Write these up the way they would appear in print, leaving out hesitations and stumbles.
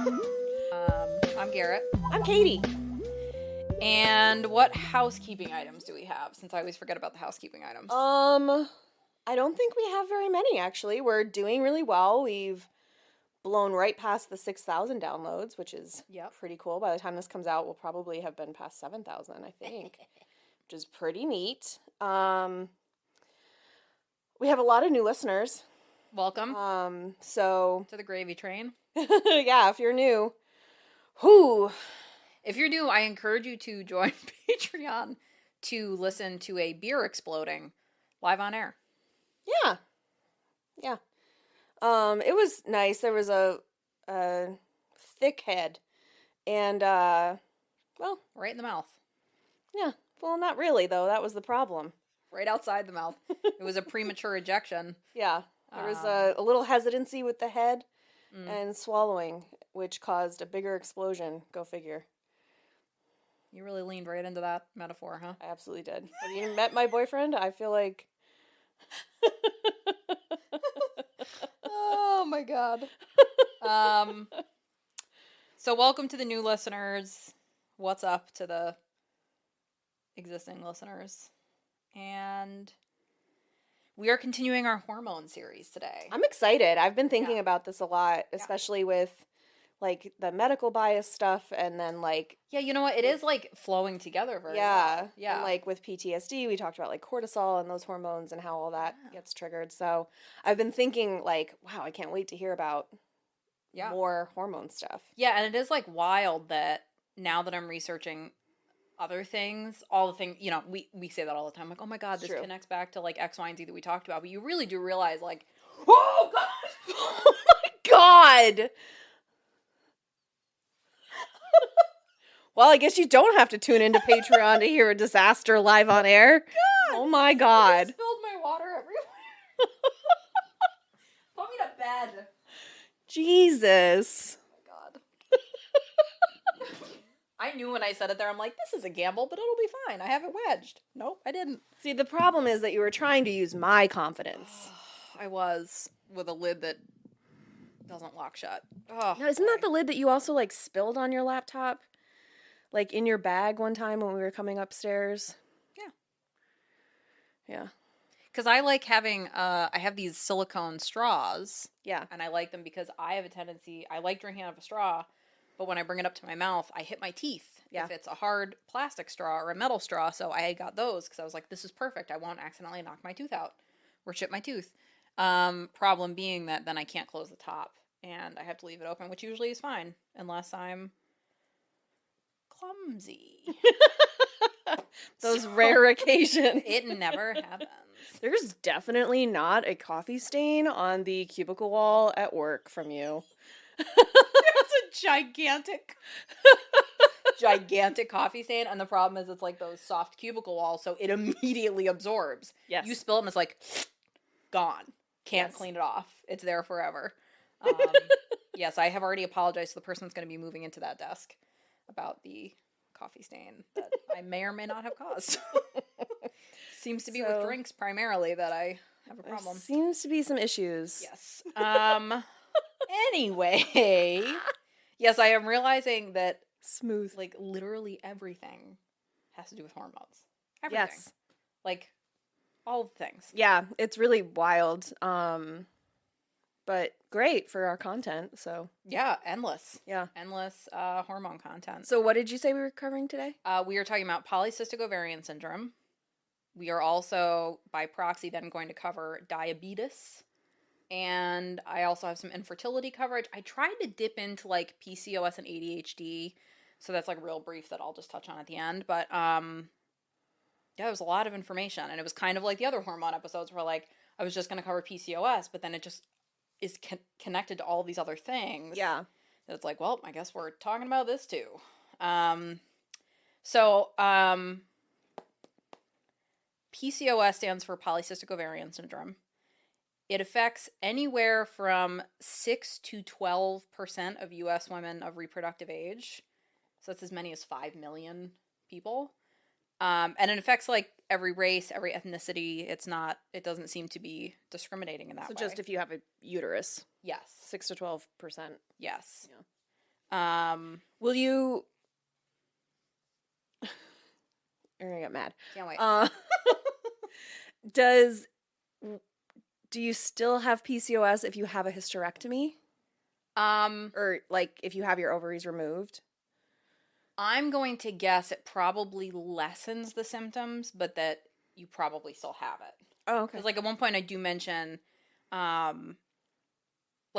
I'm Garrett. I'm Katie. And what housekeeping items do we have? Since I always forget about the housekeeping items. I don't think we have very many, actually. We're doing really well. We've blown right past the 6,000 downloads, which is pretty cool. By the time this comes out, we'll probably have been past 7,000, I think, which is pretty neat. We have a lot of new listeners. Welcome. So to the gravy train. Yeah, if you're new. Whoo. If you're new, I encourage you to join Patreon to listen to a beer exploding live on air. Yeah. Yeah. It was nice. There was a thick head and, well. Right in the mouth. Yeah. Well, not really, though. That was the problem. Right outside the mouth. It was a premature ejection. Yeah. There was a little hesitancy with the head and swallowing, which caused a bigger explosion. Go figure. You really leaned right into that metaphor, huh? I absolutely did. Have you met my boyfriend? I feel like... Oh, my God. So welcome to the new listeners. What's up to the existing listeners? And we are continuing our hormone series today. I'm excited. I've been thinking about this a lot, especially with, like, the medical bias stuff and then, like... Yeah, you know what? It is, like, flowing together very well. Yeah. And, like, with PTSD, we talked about, like, cortisol and those hormones and how all that gets triggered. So I've been thinking, like, wow, I can't wait to hear about more hormone stuff. Yeah, and it is, like, wild that now that I'm researching other things, all the things, you know, we say that all the time, like, oh my God, this connects back to, like, X, Y, and Z that we talked about, but you really do realize, like, oh God! Oh my God! Well, I guess you don't have to tune into Patreon to hear a disaster live on air. God. Oh my God. I spilled my water everywhere. Put me to bed. Jesus. God. I knew when I said it there, I'm like, this is a gamble, but it'll be fine. I have it wedged. Nope, I didn't. See, the problem is that you were trying to use my confidence. I was, with a lid that doesn't lock shut. Oh, now, isn't that the lid that you also, like, spilled on your laptop? Like, in your bag one time when we were coming upstairs? Yeah. Yeah. Because I like having, I have these silicone straws. Yeah. And I like them because I have a tendency, I like drinking out of a straw, but when I bring it up to my mouth, I hit my teeth. Yeah. If it's a hard plastic straw or a metal straw, so I got those because I was like, this is perfect. I won't accidentally knock my tooth out or chip my tooth. Problem being that then I can't close the top and I have to leave it open, which usually is fine unless I'm clumsy. Those rare occasions. It never happens. There's definitely not a coffee stain on the cubicle wall at work from you. There's a gigantic coffee stain, and the problem is it's like those soft cubicle walls, so it immediately absorbs. Yes. You spill it and it's like, gone. Can't clean it off. It's there forever. Yes, I have already apologized to the person that's going to be moving into that desk about the coffee stain that I may or may not have caused. Seems to be with drinks primarily that I have a problem. Seems to be some issues. Yes. Anyway, yes, I am realizing that like literally everything has to do with hormones. Everything. Yes. Like all things. Yeah, it's really wild. But great for our content, so. Yeah, endless. Yeah. Endless hormone content. So what did you say we were covering today? We are talking about Poly-Cystic Ovarian Syndrome. We are also, by proxy, then going to cover diabetes. And I also have some infertility coverage. I tried to dip into, like, PCOS and ADHD, so that's, like, real brief that I'll just touch on at the end. But, yeah, it was a lot of information. And it was kind of like the other hormone episodes where, like, I was just going to cover PCOS, but then it just is connected to all these other things. Yeah. It's like, well, I guess we're talking about this too. PCOS stands for Polycystic Ovarian Syndrome. It affects anywhere from 6 to 12% of U.S. women of reproductive age. So that's as many as 5 million people. And it affects, like, every race, every ethnicity. It doesn't seem to be discriminating in that way. So just if you have a uterus. Yes. 6 to 12%. Yes. Will you... You're gonna get mad. Can't wait. Do you still have PCOS if you have a hysterectomy? Or, like, if you have your ovaries removed? I'm going to guess it probably lessens the symptoms, but that you probably still have it. Oh, okay. Because, like, at one point I do mention, like,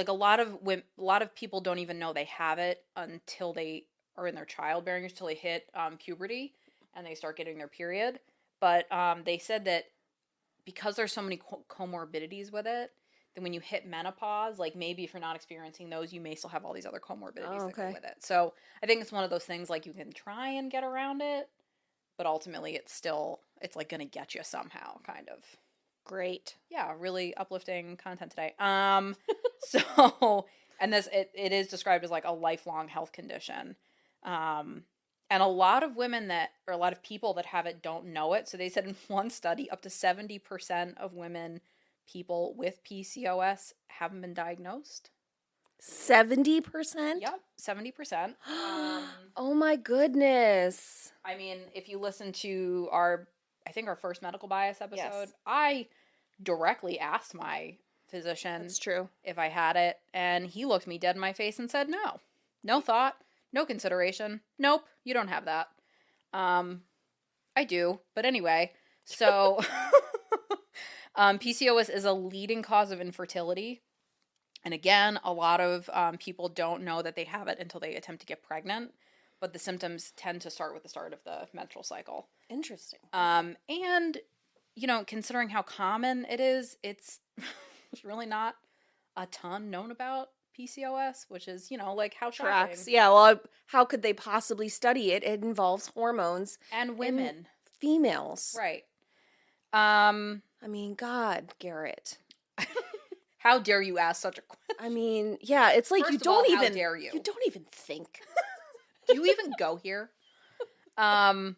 a lot of people don't even know they have it until they are in their childbearing, until they hit puberty and they start getting their period. But they said that because there's so many comorbidities with it, then when you hit menopause, like, maybe if you're not experiencing those, you may still have all these other comorbidities that go with it. So I think it's one of those things, like, you can try and get around it, but ultimately it's like going to get you somehow, kind of. Great. Yeah, really uplifting content today. So, and it is described as, like, a lifelong health condition. And a lot of a lot of people that have it don't know it. So they said in one study, up to 70% of people with PCOS haven't been diagnosed. 70%? Yep, 70%. Oh my goodness. I mean, if you listen to our first medical bias episode, yes. I directly asked my physician That's true. if I had it, and he looked me dead in my face and said, no thought, no consideration. Nope, you don't have that. I do, but anyway, so PCOS is a leading cause of infertility. And again, a lot of people don't know that they have it until they attempt to get pregnant, but the symptoms tend to start with the start of the menstrual cycle. Interesting. And, considering how common it is, it's really not a ton known about PCOS, which is, like, how shocking. Yeah, well, how could they possibly study it? It involves hormones. And women. Females. Right. I mean, God, Garrett. How dare you ask such a question? I mean, yeah, it's like, First how dare you? You don't even think. Do you even go here? And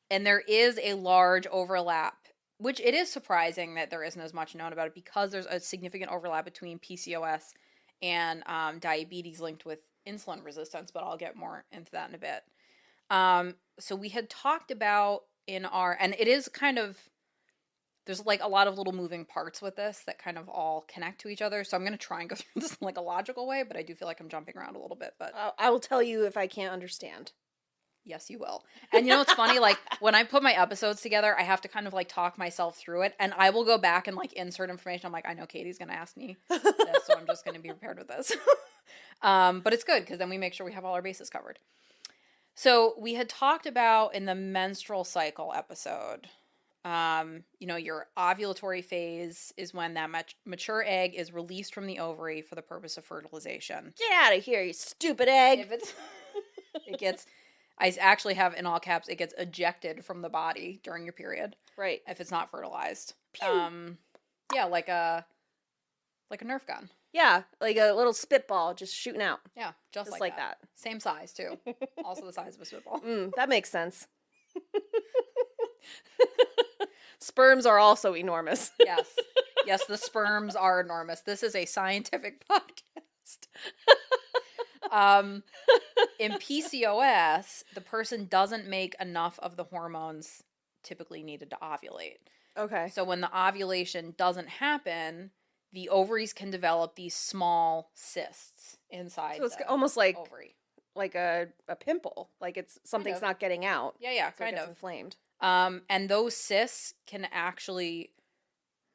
there is a large overlap, which it is surprising that there isn't as much known about it, because there's a significant overlap between PCOS and diabetes linked with insulin resistance, but I'll get more into that in a bit. So we had talked about and it is kind of, there's, like, a lot of little moving parts with this that kind of all connect to each other. So I'm going to try and go through this in, like, a logical way, but I do feel like I'm jumping around a little bit. But I will tell you if I can't understand. Yes, you will. And it's funny, like, when I put my episodes together, I have to kind of, like, talk myself through it, and I will go back and, like, insert information. I'm like, I know Katie's going to ask me this, so I'm just going to be prepared with this. But it's good, because then we make sure we have all our bases covered. So we had talked about in the menstrual cycle episode, your ovulatory phase is when that mature egg is released from the ovary for the purpose of fertilization. Get out of here, you stupid egg! I actually have in all caps, it gets ejected from the body during your period. Right. If it's not fertilized. Yeah, like a Nerf gun. Yeah, like a little spitball just shooting out. Yeah, just like that. Same size, too. Also the size of a spitball. That makes sense. Sperms are also enormous. Yes. Yes, the sperms are enormous. This is a scientific podcast. In PCOS, the person doesn't make enough of the hormones typically needed to ovulate. Okay. So when the ovulation doesn't happen, the ovaries can develop these small cysts inside. So it's almost like ovary, like a pimple, like it's something's not getting out. Yeah, so kind of inflamed. And those cysts can actually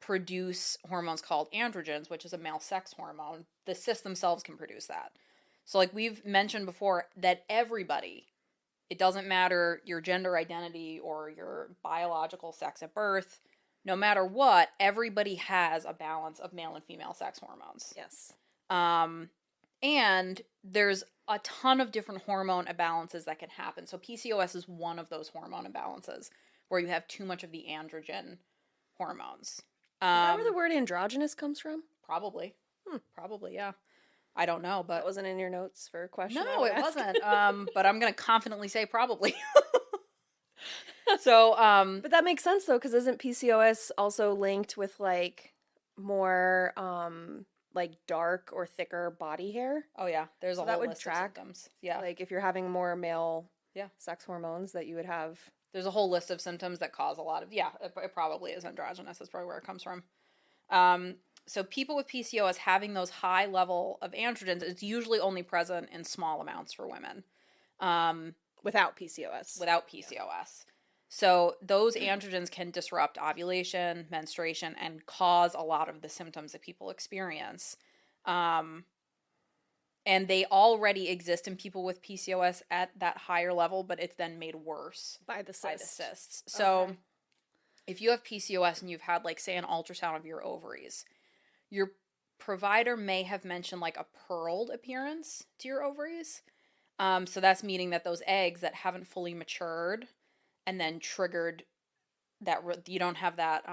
produce hormones called androgens, which is a male sex hormone. The cysts themselves can produce that. So, like we've mentioned before, that everybody, it doesn't matter your gender identity or your biological sex at birth, no matter what, everybody has a balance of male and female sex hormones. Yes. And there's a ton of different hormone imbalances that can happen. So PCOS is one of those hormone imbalances where you have too much of the androgen hormones. Is that where the word androgynous comes from? Probably. Probably, yeah. I don't know, but... That wasn't in your notes for a question? No, it wasn't. But I'm going to confidently say probably. So, but that makes sense, though, because isn't PCOS also linked with, like, more like dark or thicker body hair. Oh yeah, there's a whole list of symptoms. Yeah, like if you're having more male yeah sex hormones that you would have. There's a whole list of symptoms that cause a lot of it probably is androgynous. That's probably where it comes from. So people with PCOS having those high level of androgens, it's usually only present in small amounts for women. Without PCOS. Without PCOS. Yeah. So those androgens can disrupt ovulation, menstruation, and cause a lot of the symptoms that people experience. And they already exist in people with PCOS at that higher level, but it's then made worse by the cysts. So if you have PCOS and you've had, like, say, an ultrasound of your ovaries, your provider may have mentioned, like, a pearled appearance to your ovaries. So that's meaning that those eggs that haven't fully matured and then triggered that you don't have that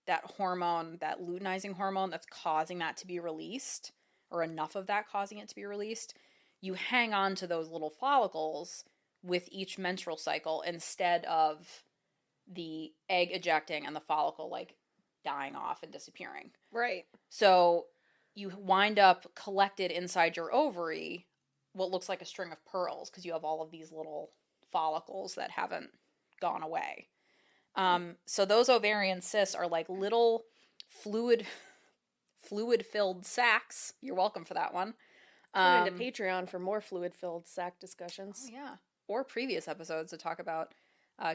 that hormone, that luteinizing hormone that's causing that to be released, or enough of that causing it to be released, you hang on to those little follicles with each menstrual cycle instead of the egg ejecting and the follicle, like, dying off and disappearing. Right. So you wind up collected inside your ovary what looks like a string of pearls because you have all of these little follicles that haven't gone away. So those ovarian cysts are like little fluid-filled sacs. You're welcome for that one. Tune into Patreon for more fluid-filled sac discussions. Oh, yeah. Or previous episodes to talk about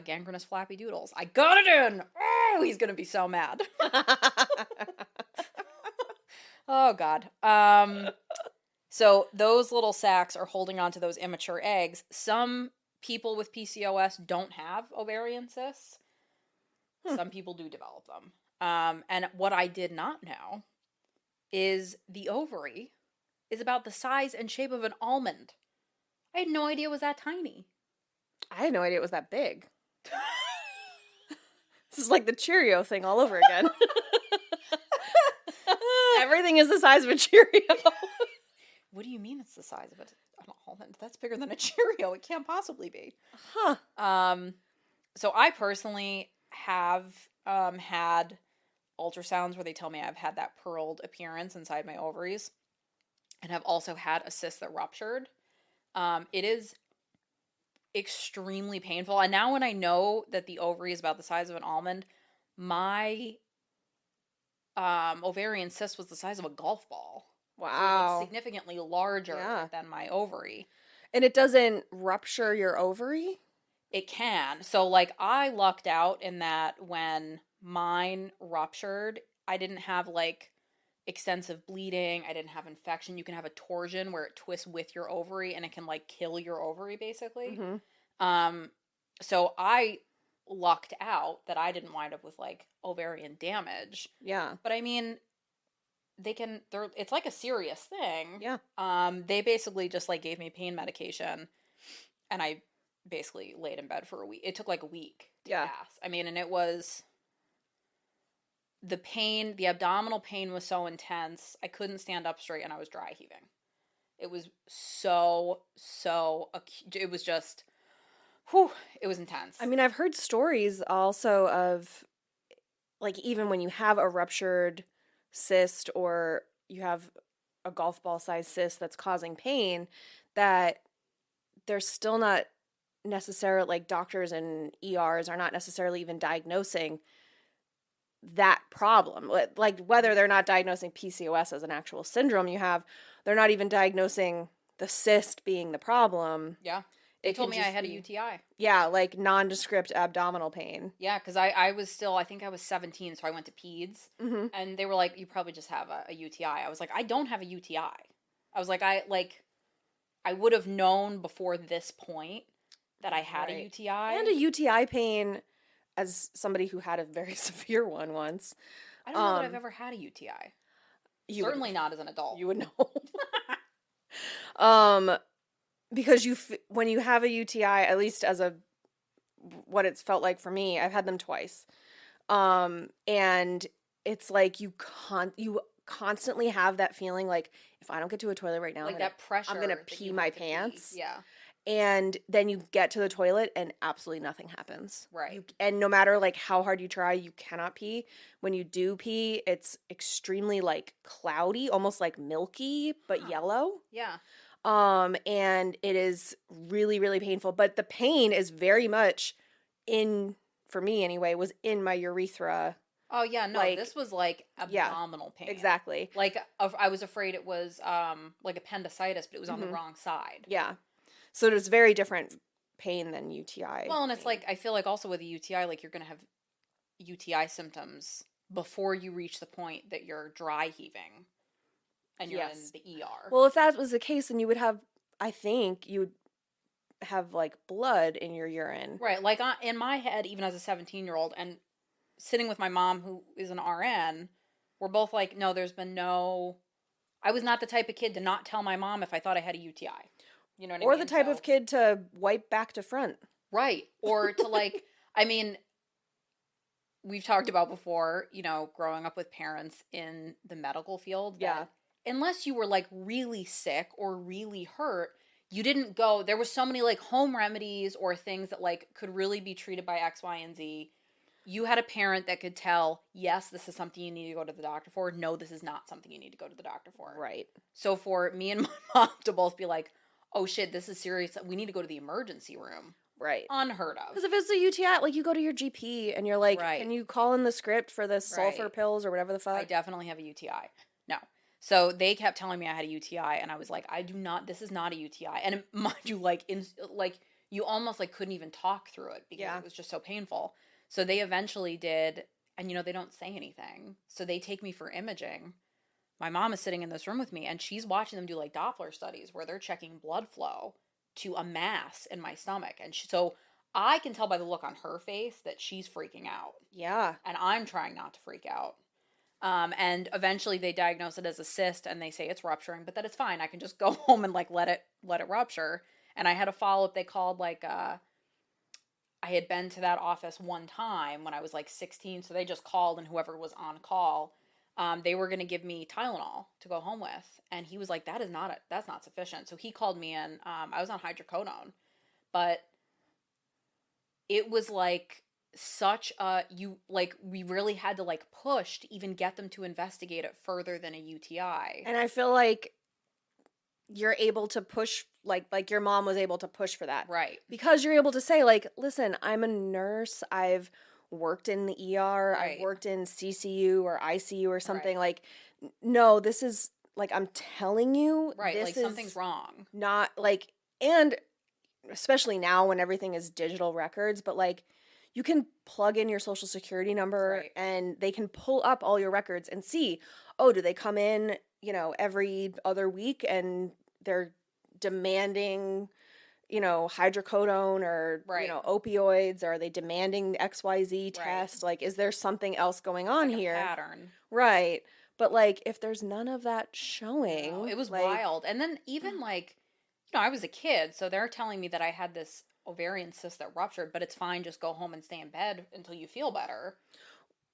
gangrenous flappy doodles. I got it in! Oh, he's going to be so mad. Oh, God. So those little sacs are holding on to those immature eggs. Some people with PCOS don't have ovarian cysts. Some people do develop them. And what I did not know is the ovary is about the size and shape of an almond. I had no idea it was that tiny. I had no idea it was that big. This is like the Cheerio thing all over again. Everything is the size of a Cheerio. What do you mean it's the size of an almond? That's bigger than a Cheerio. It can't possibly be. Huh. So I personally have had ultrasounds where they tell me I've had that pearled appearance inside my ovaries, and have also had a cyst that ruptured. It is extremely painful. And now when I know that the ovary is about the size of an almond, my ovarian cyst was the size of a golf ball. Wow. So it was, like, significantly larger than my ovary. And it doesn't rupture your ovary? It can. So, like, I lucked out in that when mine ruptured, I didn't have, like, extensive bleeding. I didn't have infection. You can have a torsion where it twists with your ovary and it can, like, kill your ovary, basically. Mm-hmm. So I lucked out that I didn't wind up with, like, ovarian damage. Yeah. But I mean, it's like a serious thing. Yeah. They basically just, like, gave me pain medication, and I basically laid in bed for a week. It took like a week to pass. I mean, and it was the pain, the abdominal pain was so intense. I couldn't stand up straight and I was dry heaving. It was so acute. It was just, it was intense. I mean, I've heard stories also of, like, even when you have a ruptured cyst or you have a golf ball sized cyst that's causing pain, that there's still not necessarily, like, doctors and ERs are not necessarily even diagnosing that problem. Like, whether they're not diagnosing PCOS as an actual syndrome you have, they're not even diagnosing the cyst being the problem. Yeah. They told me I had a UTI. Yeah, like nondescript abdominal pain. Yeah, because I was still, I think I was 17, so I went to peds. Mm-hmm. And they were like, you probably just have a UTI. I was like, I don't have a UTI. I was like, I would have known before this point that I had a UTI. And a UTI pain, as somebody who had a very severe one once. I don't know that I've ever had a UTI. Certainly not as an adult. You would know. Because when you have a UTI, at least as what it's felt like for me, I've had them twice. And it's like you constantly have that feeling like, if I don't get to a toilet right now, like that pressure, I'm going to pee my pants. Yeah. And then you get to the toilet and absolutely nothing happens. Right. And no matter like how hard you try, you cannot pee. When you do pee, it's extremely like cloudy, almost like milky, but yellow. Yeah. And it is really, really painful. But the pain is very much for me anyway, was in my urethra. Oh yeah, no, like, this was like abdominal pain. Exactly. Like I was afraid it was like appendicitis, but it was on the wrong side. Yeah. So it was very different pain than UTI. Well, and it's like, I feel like also with a UTI, like you're going to have UTI symptoms before you reach the point that you're dry heaving and you're in the ER. Well, if that was the case, then you would have, I think, you would have like blood in your urine. Right. Like in my head, even as a 17-year-old and sitting with my mom who is an RN, we're both like, no, there's been no, I was not the type of kid to not tell my mom if I thought I had a UTI. You know what I mean? Or the type of kid to wipe back to front. Right. Or to like, I mean, we've talked about before, you know, growing up with parents in the medical field. Yeah. Unless you were like really sick or really hurt, you didn't go, there were so many like home remedies or things that like could really be treated by X, Y, and Z. You had a parent that could tell, yes, this is something you need to go to the doctor for. No, this is not something you need to go to the doctor for. Right. So for me and my mom to both be like, oh shit, this is serious. We need to go to the emergency room. Right. Unheard of. Because if it's a UTI, like you go to your GP and you're like, can you call in the script for the sulfur pills or whatever the fuck? I definitely have a UTI. No. So they kept telling me I had a UTI and I was like, this is not a UTI. And mind you, like, you almost like couldn't even talk through it because it was just so painful. So they eventually did, and you know, they don't say anything. So they take me for imaging. My mom is sitting in this room with me, and she's watching them do, like, Doppler studies where they're checking blood flow to a mass in my stomach. And so I can tell by the look on her face that she's freaking out. Yeah. And I'm trying not to freak out. And eventually they diagnose it as a cyst, and they say it's rupturing, but that it's fine. I can just go home and, like, let it rupture. And I had a follow-up. They called, like, I had been to that office one time when I was, like, 16, so they just called, and whoever was on call, they were going to give me Tylenol to go home with. And he was like, that's not sufficient. So he called me in. I was on hydrocodone. But it was like we really had to like push to even get them to investigate it further than a UTI. And I feel like you're able to push, like your mom was able to push for that. Right. Because you're able to say, like, listen, I'm a nurse. I've worked in the ER. Right. I've worked in CCU or ICU or something. Like, no, this is, like, I'm telling you. Right, this like something's wrong. Not, like, and especially now when everything is digital records, but, like, you can plug in your social security number and they can pull up all your records and see, oh, do they come in, you know, every other week and they're demanding, you know, hydrocodone or, you know, opioids? Or are they demanding the XYZ test? Like, is there something else going on like here? A pattern. Right. But, like, if there's none of that showing. No, it was like, wild. And then even, like, you know, I was a kid, so they're telling me that I had this ovarian cyst that ruptured, but it's fine, just go home and stay in bed until you feel better.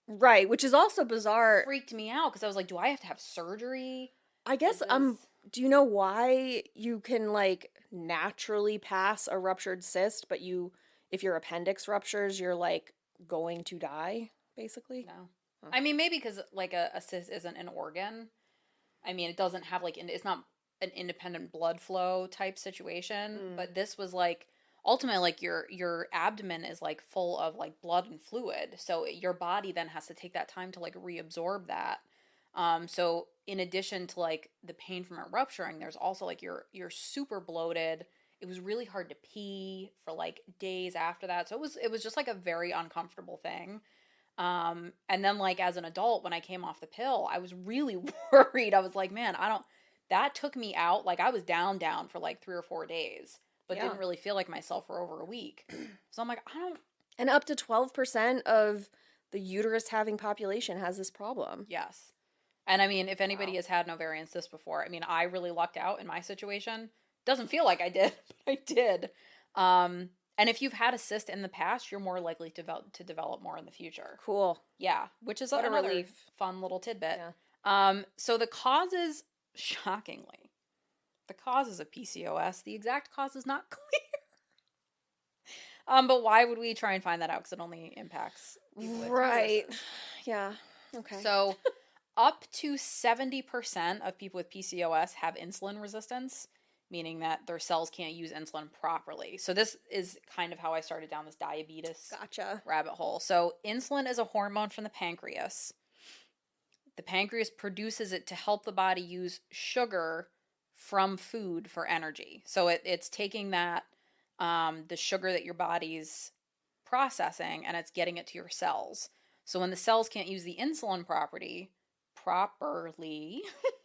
Right, which is also bizarre. It freaked me out because I was like, do I have to have surgery? I guess, do you know why you can, like, naturally pass a ruptured cyst, but if your appendix ruptures, you're, like, going to die, basically? No. Oh. I mean, maybe because, like, a cyst isn't an organ. I mean, it doesn't have, like, it's not an independent blood flow type situation, but this was, like, ultimately, like, your abdomen is, like, full of, like, blood and fluid, so your body then has to take that time to, like, reabsorb that. So in addition to, like, the pain from it rupturing, there's also, like, you're super bloated. It was really hard to pee for, like, days after that, so it was just, like, a very uncomfortable thing. And then, like, as an adult, when I came off the pill, I was really worried. I was like, man, that took me out. Like, I was down for, like, 3 or 4 days. But didn't really feel like myself for over a week. So I'm like, And up to 12% of the uterus-having population has this problem. Yes. And I mean, if anybody has had an ovarian cyst before, I mean, I really lucked out in my situation. Doesn't feel like I did, but I did. And if you've had a cyst in the past, you're more likely to develop more in the future. Cool. Yeah, which is what another a relief. Fun little tidbit. Yeah. So the causes, shockingly, the causes of PCOS, the exact cause is not clear. But why would we try and find that out? Because it only impacts people with right. uteruses. Yeah. Okay. So up to 70% of people with PCOS have insulin resistance, meaning that their cells can't use insulin properly. So this is kind of how I started down this diabetes rabbit hole. So insulin is a hormone from the pancreas. The pancreas produces it to help the body use sugar from food for energy. So it's taking that, the sugar that your body's processing, and it's getting it to your cells. So when the cells can't use the insulin properly,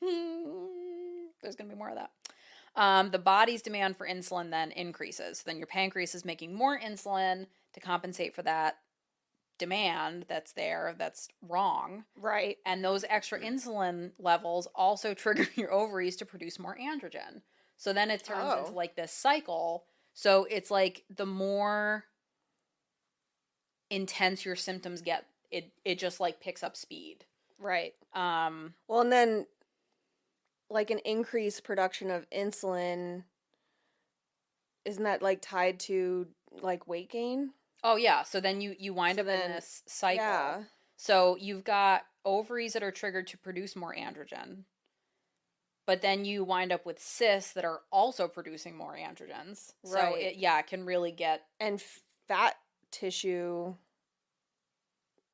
there's going to be more of that. The body's demand for insulin then increases. So then your pancreas is making more insulin to compensate for that demand that's there that's wrong. Right. And those extra insulin levels also trigger your ovaries to produce more androgen. So then it turns into like this cycle. So it's like the more intense your symptoms get, it just like picks up speed. Right. Well, and then like an increased production of insulin, isn't that like tied to like weight gain? Oh yeah, so then you wind up in this cycle. Yeah. So you've got ovaries that are triggered to produce more androgen. But then you wind up with cysts that are also producing more androgens. Right. So it can really get... And fat tissue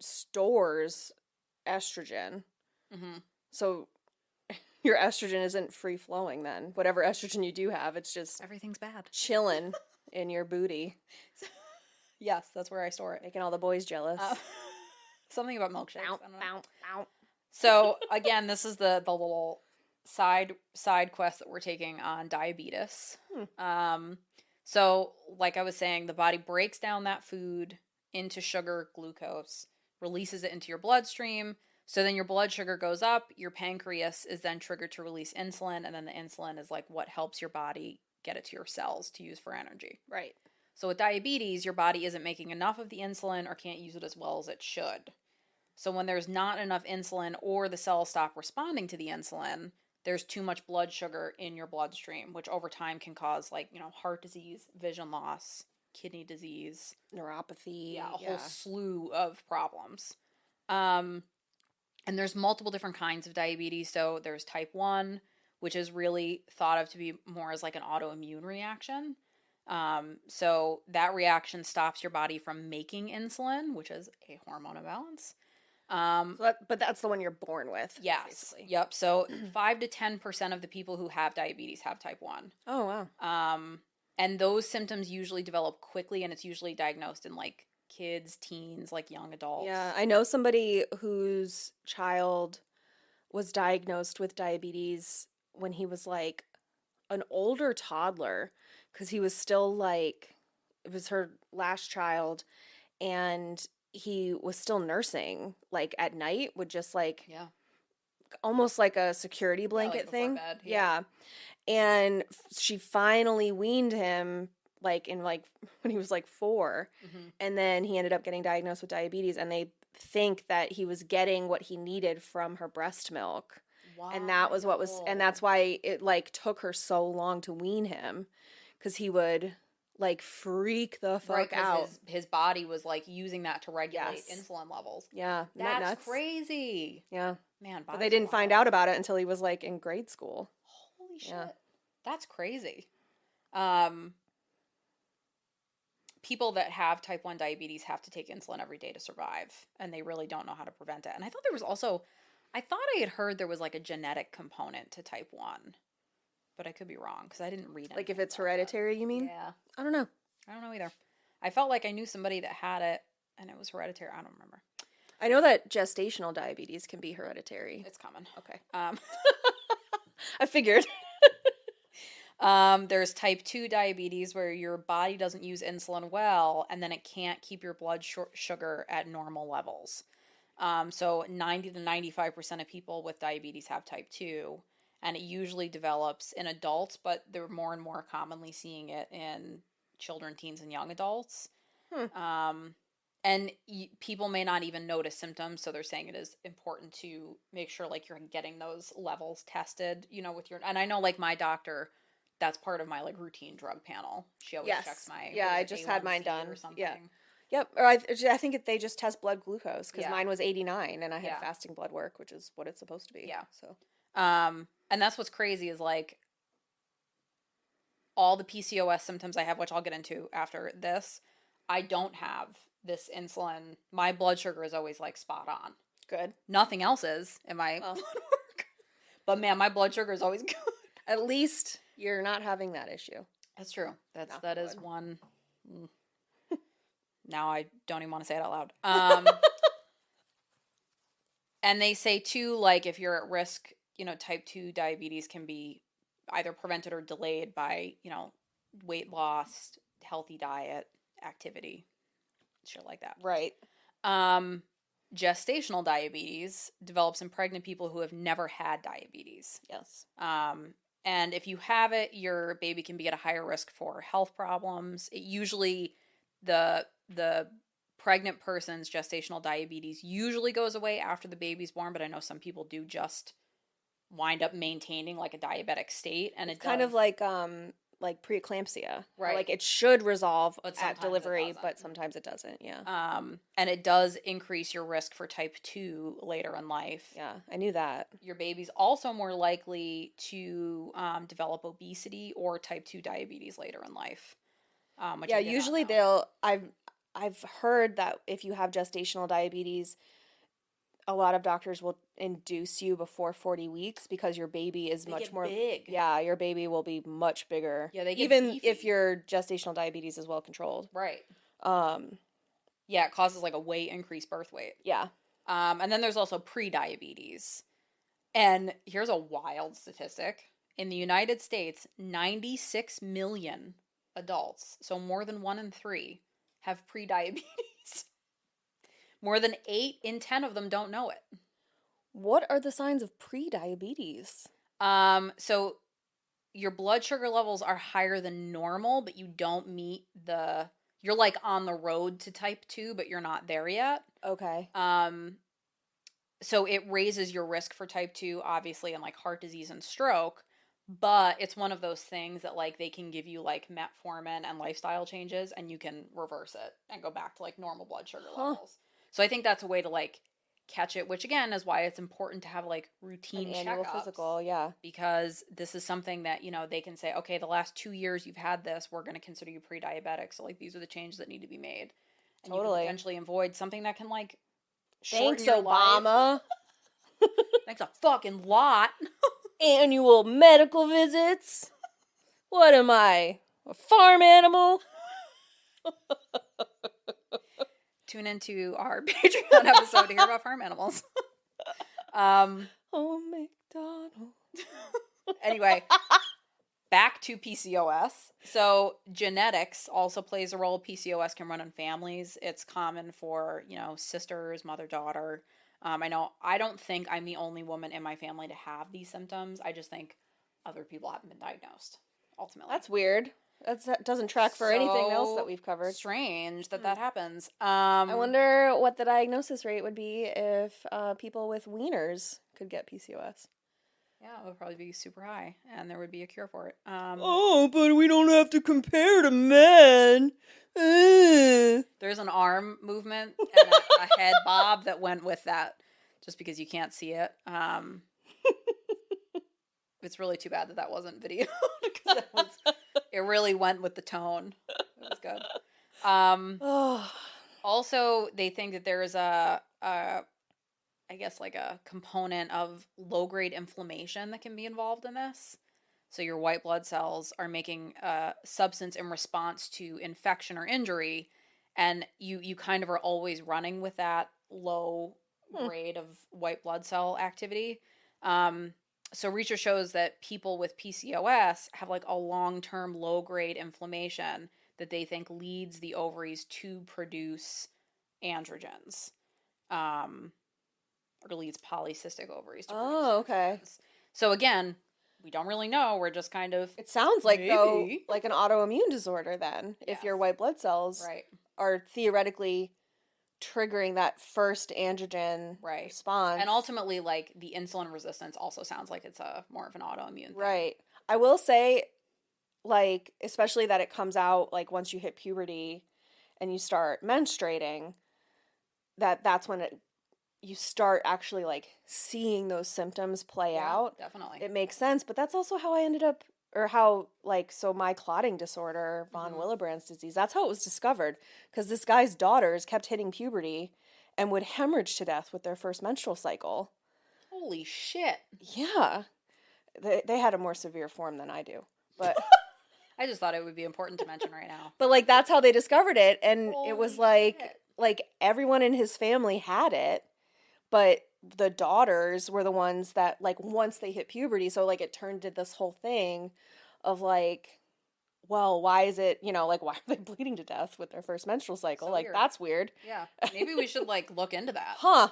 stores estrogen. Mm-hmm. So your estrogen isn't free flowing then. Whatever estrogen you do have, it's just... Everything's bad. Chilling in your booty. Yes, that's where I store it. Making all the boys jealous. Something about milkshakes. Bow. So again, this is the little side quest that we're taking on diabetes. So like I was saying, the body breaks down that food into sugar, glucose, releases it into your bloodstream. So then your blood sugar goes up. Your pancreas is then triggered to release insulin, and then the insulin is like what helps your body get it to your cells to use for energy. Right. So with diabetes, your body isn't making enough of the insulin or can't use it as well as it should. So when there's not enough insulin or the cells stop responding to the insulin, there's too much blood sugar in your bloodstream, which over time can cause heart disease, vision loss, kidney disease, neuropathy. Yeah, a whole slew of problems. And there's multiple different kinds of diabetes. So there's type 1, which is really thought of to be more as like an autoimmune reaction. So that reaction stops your body from making insulin, which is a hormone imbalance. But that's the one you're born with. Yes. Basically. Yep. So 5 to 10% of the people who have diabetes have type 1. Oh, wow. And those symptoms usually develop quickly, and it's usually diagnosed in like kids, teens, like young adults. Yeah. I know somebody whose child was diagnosed with diabetes when he was like an older toddler, because he was still like, it was her last child, and he was still nursing, like at night, would just like, almost like a security blanket thing. Bed, yeah. And she finally weaned him like in like when he was like 4. Mm-hmm. And then he ended up getting diagnosed with diabetes, and they think that he was getting what he needed from her breast milk. Wow. And that was what was, and that's why it like took her so long to wean him, because he would like freak the fuck out. His body was like using that to regulate insulin levels. Yeah. That's crazy. Yeah. Man, but they didn't find out about it until he was like in grade school. Holy shit. Yeah. That's crazy. People that have type 1 diabetes have to take insulin every day to survive, and they really don't know how to prevent it. And I thought I had heard there was like a genetic component to type 1. But I could be wrong, because I didn't read it. Like if it's hereditary, you mean? Yeah. I don't know. I don't know either. I felt like I knew somebody that had it, and it was hereditary. I don't remember. I know that gestational diabetes can be hereditary. It's common. Okay. I figured. There's type 2 diabetes, where your body doesn't use insulin well, and then it can't keep your blood sugar at normal levels. So 90 to 95% of people with diabetes have type 2. And it usually develops in adults, but they're more and more commonly seeing it in children, teens, and young adults. And people may not even notice symptoms, so they're saying it is important to make sure like you're getting those levels tested, with your... And I know like my doctor, that's part of my like routine drug panel. She always checks my I just had mine done or something. Yeah. Yep. Or I think they just test blood glucose because mine was 89 and I had Yeah. fasting blood work, which is what it's supposed to be. Yeah. So. And that's what's crazy is like all the PCOS symptoms I have, which I'll get into after this. I don't have this insulin. My blood sugar is always like spot on. Good. Nothing else is in my blood work. But man, my blood sugar is always good. At least you're not having that issue. That's true. That is one. Now I don't even want to say it out loud. And they say too, like if you're at risk, you know, type 2 diabetes can be either prevented or delayed by, you know, weight loss, healthy diet, activity, shit like that. Right. Gestational diabetes develops in pregnant people who have never had diabetes. Yes. And if you have it, your baby can be at a higher risk for health problems. It usually, the pregnant person's gestational diabetes usually goes away after the baby's born, but I know some people do just wind up maintaining like a diabetic state, and it's kind of like preeclampsia, right? Like it should resolve at delivery, but sometimes it doesn't. Yeah. And it does increase your risk for type 2 later in life. Yeah, I knew that. Your baby's also more likely to develop obesity or type 2 diabetes later in life. Yeah, usually I've heard that if you have gestational diabetes, a lot of doctors will induce you before 40 weeks because your baby is much more big. Yeah, your baby will be much bigger. Yeah, they get even beefy. If your gestational diabetes is well controlled. Right. Yeah, it causes like a weight increase, birth weight. Yeah. And then there's also pre-diabetes. And here's a wild statistic. In the United States, 96 million adults, so more than 1 in 3, have pre-diabetes. More than 8 in 10 of them don't know it. What are the signs of pre-diabetes? So your blood sugar levels are higher than normal, but you don't meet you're like on the road to type 2, but you're not there yet. Okay. So it raises your risk for type 2, obviously, and like heart disease and stroke, but it's one of those things that like they can give you like metformin and lifestyle changes and you can reverse it and go back to like normal blood sugar levels. So I think that's a way to like catch it, which again is why it's important to have like routine annual checkups, physical, yeah. Because this is something that, you know, they can say, okay, the last 2 years you've had this, we're going to consider you pre-diabetic. So like these are the changes that need to be made. And you can eventually avoid something that can like Thanks, Obama. Thanks a fucking lot. Annual medical visits. What am I? A farm animal? Tune into our Patreon episode to hear about farm animals. Oh, McDonald. Anyway, back to PCOS. So genetics also plays a role. PCOS can run in families. It's common for, you know, sisters, mother, daughter. I don't think I'm the only woman in my family to have these symptoms. I just think other people haven't been diagnosed, ultimately. That's weird. That doesn't track for anything else that we've covered. Strange that happens. I wonder what the diagnosis rate would be if people with wieners could get PCOS. Yeah, it would probably be super high, and there would be a cure for it. But we don't have to compare to men. There's an arm movement and a head bob that went with that, just because you can't see it. It's really too bad that wasn't video, because it really went with the tone. It was good. Also, they think that there is I guess like a component of low-grade inflammation that can be involved in this. So your white blood cells are making a substance in response to infection or injury, and you kind of are always running with that low grade of white blood cell activity. So research shows that people with PCOS have like a long-term low-grade inflammation that they think leads the ovaries to produce androgens. Or leads polycystic ovaries to produce androgens. Okay. So again, we don't really know. We're just kind of... It sounds like, though, like an autoimmune disorder then, if your white blood cells are theoretically triggering that first androgen response. And ultimately, like, the insulin resistance also sounds like it's more of an autoimmune thing. Right. I will say, like, especially that it comes out, like, once you hit puberty and you start menstruating, that's when you start actually, like, seeing those symptoms play out. Definitely. It makes sense, but that's also how I ended up, or how, like, so my clotting disorder, von Willebrand's disease, that's how it was discovered, because this guy's daughters kept hitting puberty and would hemorrhage to death with their first menstrual cycle. Holy shit. Yeah. They had a more severe form than I do, but... I just thought it would be important to mention right now. But, like, that's how they discovered it, and Holy it was, like, shit. like, everyone in his family had it, but the daughters were the ones that, like, once they hit puberty, so, like, it turned to this whole thing of, like, well, why is it, you know, like, why are they bleeding to death with their first menstrual cycle? So like, weird. that's weird. Yeah. Maybe we should, like, look into that. Huh.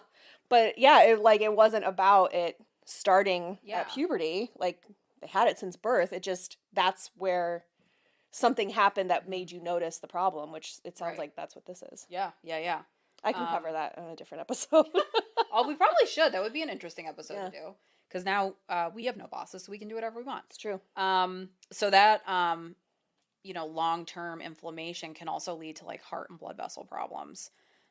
But, yeah, it wasn't about it starting at puberty. Like, they had it since birth. It just, that's where something happened that made you notice the problem, which it sounds like that's what this is. Yeah. I can cover that on a different episode. Oh, we probably should. That would be an interesting episode to do. Because now we have no bosses, so we can do whatever we want. It's true. So that, you know, long-term inflammation can also lead to, like, heart and blood vessel problems.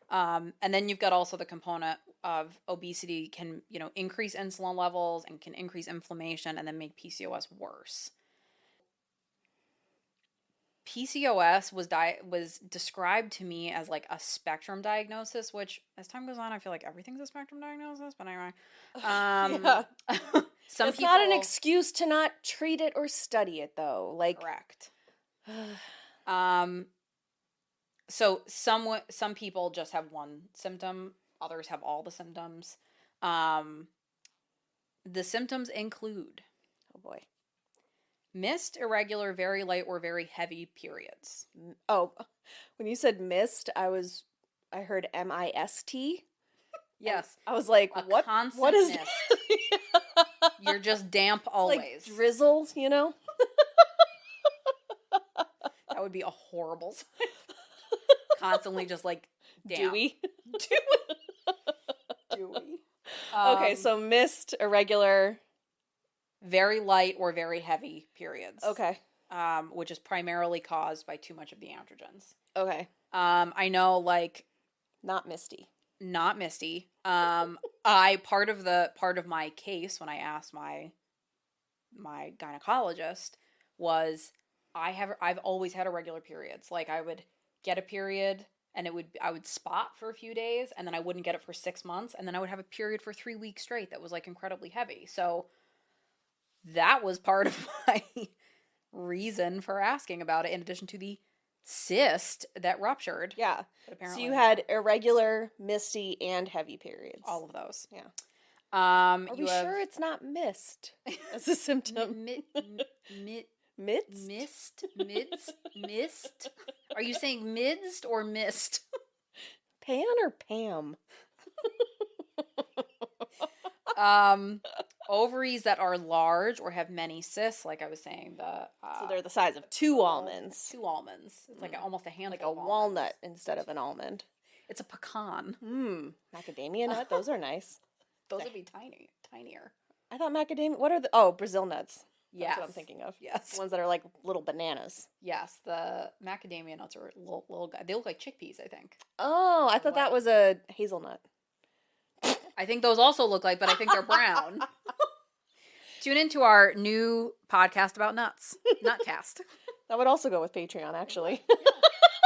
And then you've got also the component of obesity can, you know, increase insulin levels and can increase inflammation and then make PCOS worse. PCOS was described to me as, like, a spectrum diagnosis, which as time goes on, I feel like everything's a spectrum diagnosis, but anyway. It's not an excuse to not treat it or study it, though. Like, correct. So some people just have one symptom, others have all the symptoms. The symptoms include, oh boy, missed, irregular, very light, or very heavy periods. Oh, when you said missed, I heard MIST. Yes. I was like, what? What is mist. You're just damp always. Like drizzle, you know? That would be a horrible sign. Constantly just, like, damp. Dewy. Dewy. Okay, so missed, irregular, very light or very heavy periods. Okay. Which is primarily caused by too much of the androgens. Okay. I know, like, not misty. Not misty. Part of my case when I asked my gynecologist was I've always had irregular periods. Like, I would get a period and I would spot for a few days and then I wouldn't get it for 6 months and then I would have a period for 3 weeks straight that was, like, incredibly heavy. So that was part of my reason for asking about it, in addition to the cyst that ruptured. Yeah. So you had irregular, misty, and heavy periods. All of those. Yeah. Are we sure it's not mist as a symptom? Mist? Are you saying midst or mist? Pan or Pam? Ovaries that are large or have many cysts, like I was saying. So they're the size of 2 almonds. 2 almonds. It's like almost a handful. Like a walnut instead of an almond. It's a pecan. Macadamia nut. Those are nice. Those would be tinier. I thought macadamia. What are Brazil nuts? That's what I'm thinking of. Yes. The ones that are like little bananas. Yes, the macadamia nuts are little guys. They look like chickpeas, I think. Oh, I thought that was a hazelnut. I think those also look like, but I think they're brown. Tune into our new podcast about nuts, Nutcast. That would also go with Patreon, actually. Yeah.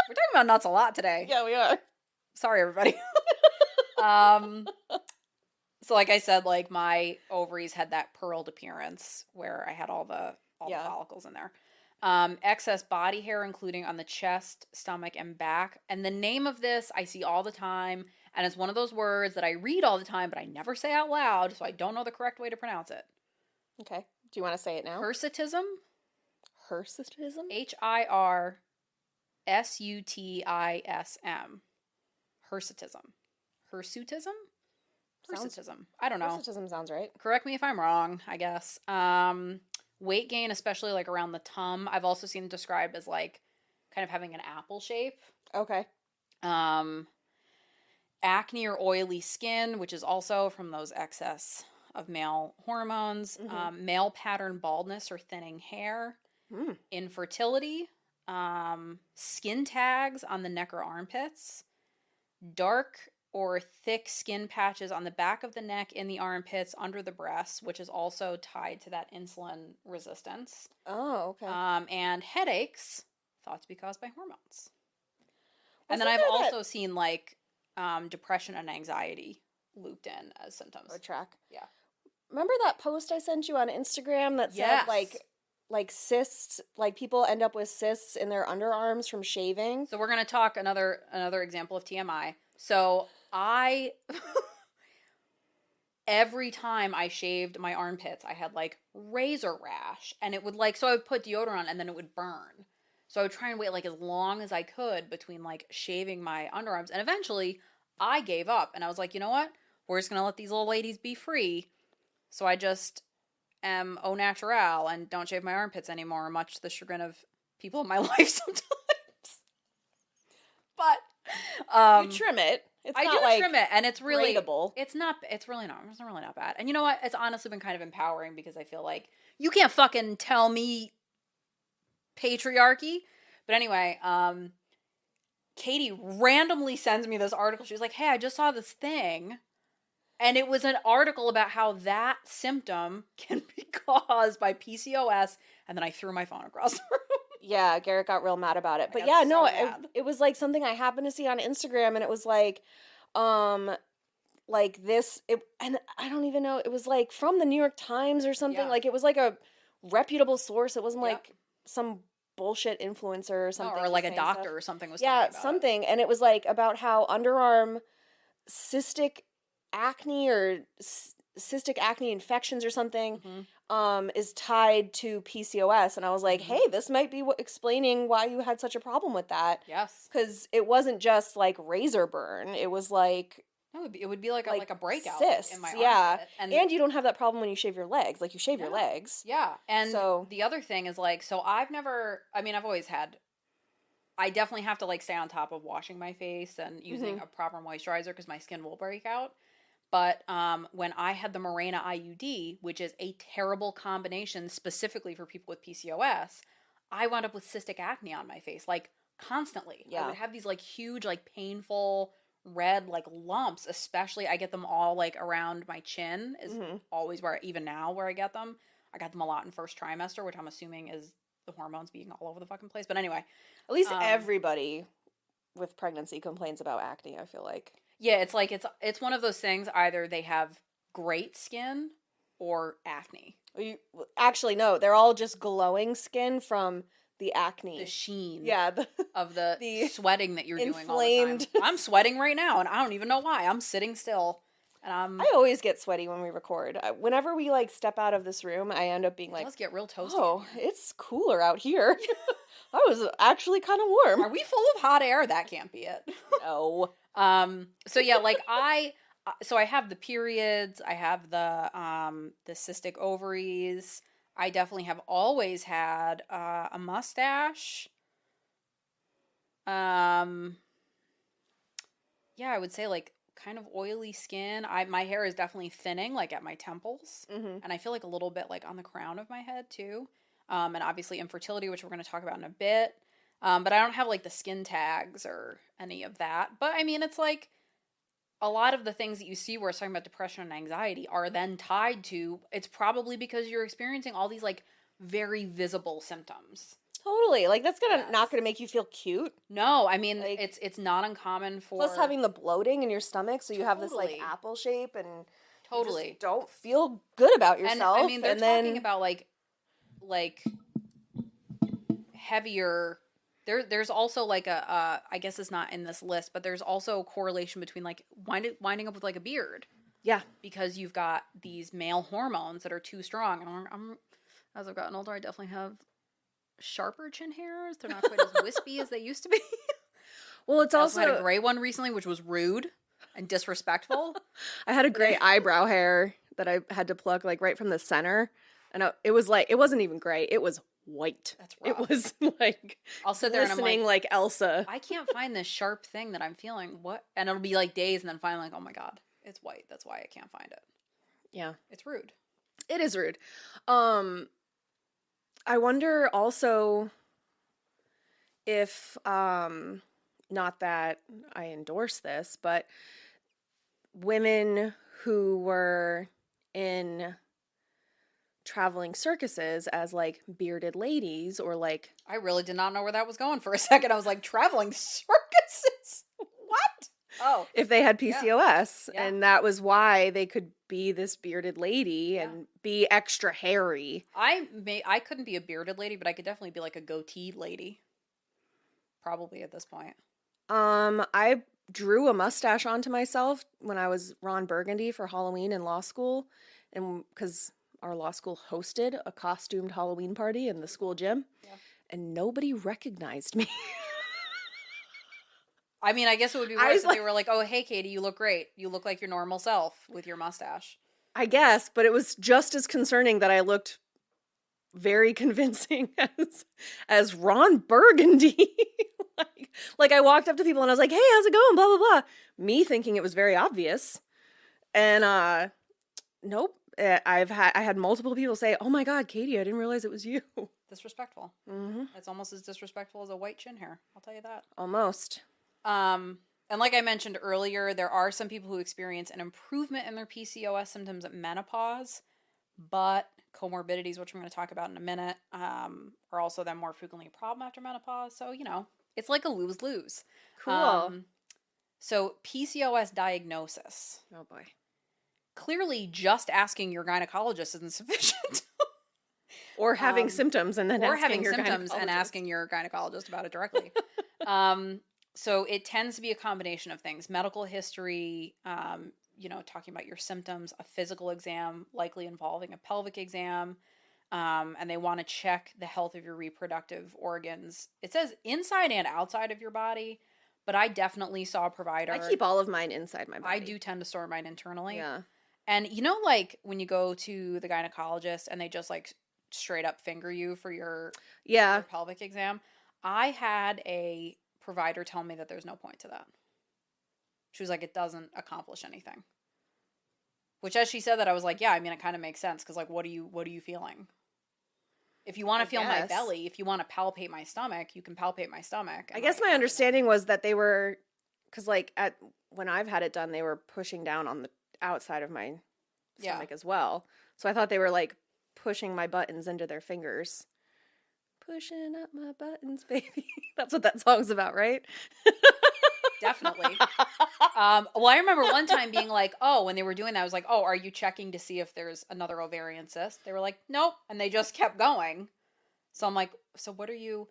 We're talking about nuts a lot today. Yeah, we are. Sorry, everybody. So like I said, like, my ovaries had that pearled appearance where I had all the follicles in there. Excess body hair, including on the chest, stomach, and back. And the name of this I see all the time, and it's one of those words that I read all the time, but I never say out loud, so I don't know the correct way to pronounce it. Okay. Do you want to say it now? Hirsutism? Hirsutism? Hirsutism. Hirsutism. Hirsutism? Hirsutism. I don't know. Hirsutism sounds right. Correct me if I'm wrong, I guess. Weight gain, especially, like, around the tum. I've also seen it described as, like, kind of having an apple shape. Okay. Acne or oily skin, which is also from those excess of male hormones. Male pattern baldness or thinning hair. infertility, skin tags on the neck or armpits, dark or thick skin patches on the back of the neck, in the armpits, under the breasts, which is also tied to that insulin resistance. Oh, okay. And headaches, thought to be caused by hormones. And then I've also seen like depression and anxiety looped in as symptoms. Or track. Yeah. Remember that post I sent you on Instagram that said like cysts, like people end up with cysts in their underarms from shaving? So we're going to talk another example of TMI. So I every time I shaved my armpits, I had like razor rash, and it would like, so I would put deodorant on and then it would burn. So I would try and wait like as long as I could between like shaving my underarms, and eventually I gave up and I was like, you know what? We're just going to let these little ladies be free. So I just am au naturel and don't shave my armpits anymore, much to the chagrin of people in my life sometimes. But you trim it. It's not like trim it, and it's really braidable. It's really not bad. And you know what? It's honestly been kind of empowering because I feel like you can't fucking tell me patriarchy. But anyway, Katie randomly sends me this article. She was like, "Hey, I just saw this thing." And it was an article about how that symptom can be caused by PCOS, and then I threw my phone across the room. Yeah, Garrett got real mad about it. But yeah, no, it was like something I happened to see on Instagram, and it was like this, and I don't even know, it was like from the New York Times or something. Yeah. Like it was like a reputable source. It wasn't like some bullshit influencer or something. No, or like a doctor stuff. Or something was talking about something. It. And it was like about how underarm cystic acne or cystic acne infections or something is tied to PCOS. And I was like, hey, this might be explaining why you had such a problem with that. Yes. Because it wasn't just like razor burn. It was like... No, it would be like a breakout cysts, in my armpit. And you don't have that problem when you shave your legs. Like, you shave your legs. Yeah. And so, the other thing is, like, so I've always had... I definitely have to, like, stay on top of washing my face and using a proper moisturizer because my skin will break out. But when I had the Mirena IUD, which is a terrible combination specifically for people with PCOS, I wound up with cystic acne on my face, like, constantly. Yeah. I would have these, like, huge, like, painful... red like lumps, especially I get them all like around my chin is always where, even now where I get them. I got them a lot in first trimester, which I'm assuming is the hormones being all over the fucking place. But anyway, at least everybody with pregnancy complains about acne, I feel like. Yeah, it's like it's one of those things, either they have great skin or acne. Actually, no, they're all just glowing skin from the acne. The sheen. Yeah. Of the sweating that you're doing all the time. I'm sweating right now, and I don't even know why. I'm sitting still. And I always get sweaty when we record. Whenever we, like, step out of this room, I end up being like... It does get real toasty. Oh, it's cooler out here. I was actually kind of warm. Are we full of hot air? That can't be it. No. So, yeah, like, I have the periods. I have the cystic ovaries. I definitely have always had a mustache. Yeah, I would say like kind of oily skin. My hair is definitely thinning, like at my temples, and I feel like a little bit like on the crown of my head too. And obviously infertility, which we're going to talk about in a bit. But I don't have like the skin tags or any of that. But I mean, it's like a lot of the things that you see where it's talking about depression and anxiety are then tied to, it's probably because you're experiencing all these like very visible symptoms. Totally. Like, that's not gonna make you feel cute. No, I mean, like, it's not uncommon for... Plus having the bloating in your stomach, so you have this, like, apple shape, and you just don't feel good about yourself. And, I mean, they're talking about, like heavier... There's also, like, I guess it's not in this list, but there's also a correlation between, like, winding up with, like, a beard. Yeah. Because you've got these male hormones that are too strong. And as I've gotten older, I definitely have sharper chin hairs. They're not quite as wispy as they used to be. Well, it's also... I had a gray one recently, which was rude and disrespectful. I had a gray eyebrow hair that I had to pluck, like, right from the center. And it was, like, it wasn't even gray. It was white. That's rough. It was, like, I'll sit there and I'm like Elsa. I can't find this sharp thing that I'm feeling. What? And it'll be, like, days, and then finally, like, oh, my God, it's white. That's why I can't find it. Yeah. It's rude. It is rude. I wonder also if, not that I endorse this, but women who were in traveling circuses as like bearded ladies or like... I really did not know where that was going for a second. I was like, traveling circuses? What? Oh. If they had PCOS, and that was why they could be this bearded lady and be extra hairy. I couldn't be a bearded lady, but I could definitely be like a goatee lady. Probably at this point. I drew a mustache onto myself when I was Ron Burgundy for Halloween in law school, and because our law school hosted a costumed Halloween party in the school gym, and nobody recognized me. I mean, I guess it would be worse if they were like, oh, hey, Katie, you look great. You look like your normal self with your mustache. I guess, but it was just as concerning that I looked very convincing as Ron Burgundy. like I walked up to people and I was like, hey, how's it going? Blah, blah, blah. Me thinking it was very obvious. And nope. I had multiple people say, oh my God, Katie, I didn't realize it was you. Disrespectful. Mm-hmm. It's almost as disrespectful as a white chin hair. I'll tell you that. Almost. And like I mentioned earlier, there are some people who experience an improvement in their PCOS symptoms at menopause, but comorbidities, which I'm going to talk about in a minute, are also then more frequently a problem after menopause. So, it's like a lose-lose. Cool. So PCOS diagnosis. Oh boy. Clearly, just asking your gynecologist isn't sufficient. Or having symptoms and then asking your gynecologist about it directly. So it tends to be a combination of things: medical history, talking about your symptoms, a physical exam, likely involving a pelvic exam, and they want to check the health of your reproductive organs. It says inside and outside of your body, but I definitely saw a provider. I keep all of mine inside my body. I do tend to store mine internally. Yeah. And like when you go to the gynecologist and they just like straight up finger you for your pelvic exam, I had a provider tell me that there's no point to that. She was like, it doesn't accomplish anything. Which, as she said that, I was like, yeah, I mean, it kind of makes sense, because like, what are you feeling? If you want to feel my belly, if you want to palpate my stomach, you can palpate my stomach. I guess my understanding was that they were, because like when I've had it done, they were pushing down on the outside of my stomach as well. So I thought they were like pushing my buttons into their fingers. Pushing up my buttons, baby. That's what that song's about, right? Definitely. Well, I remember one time being like, oh, when they were doing that, I was like, oh, are you checking to see if there's another ovarian cyst? They were like, nope. And they just kept going. So I'm like, so what are you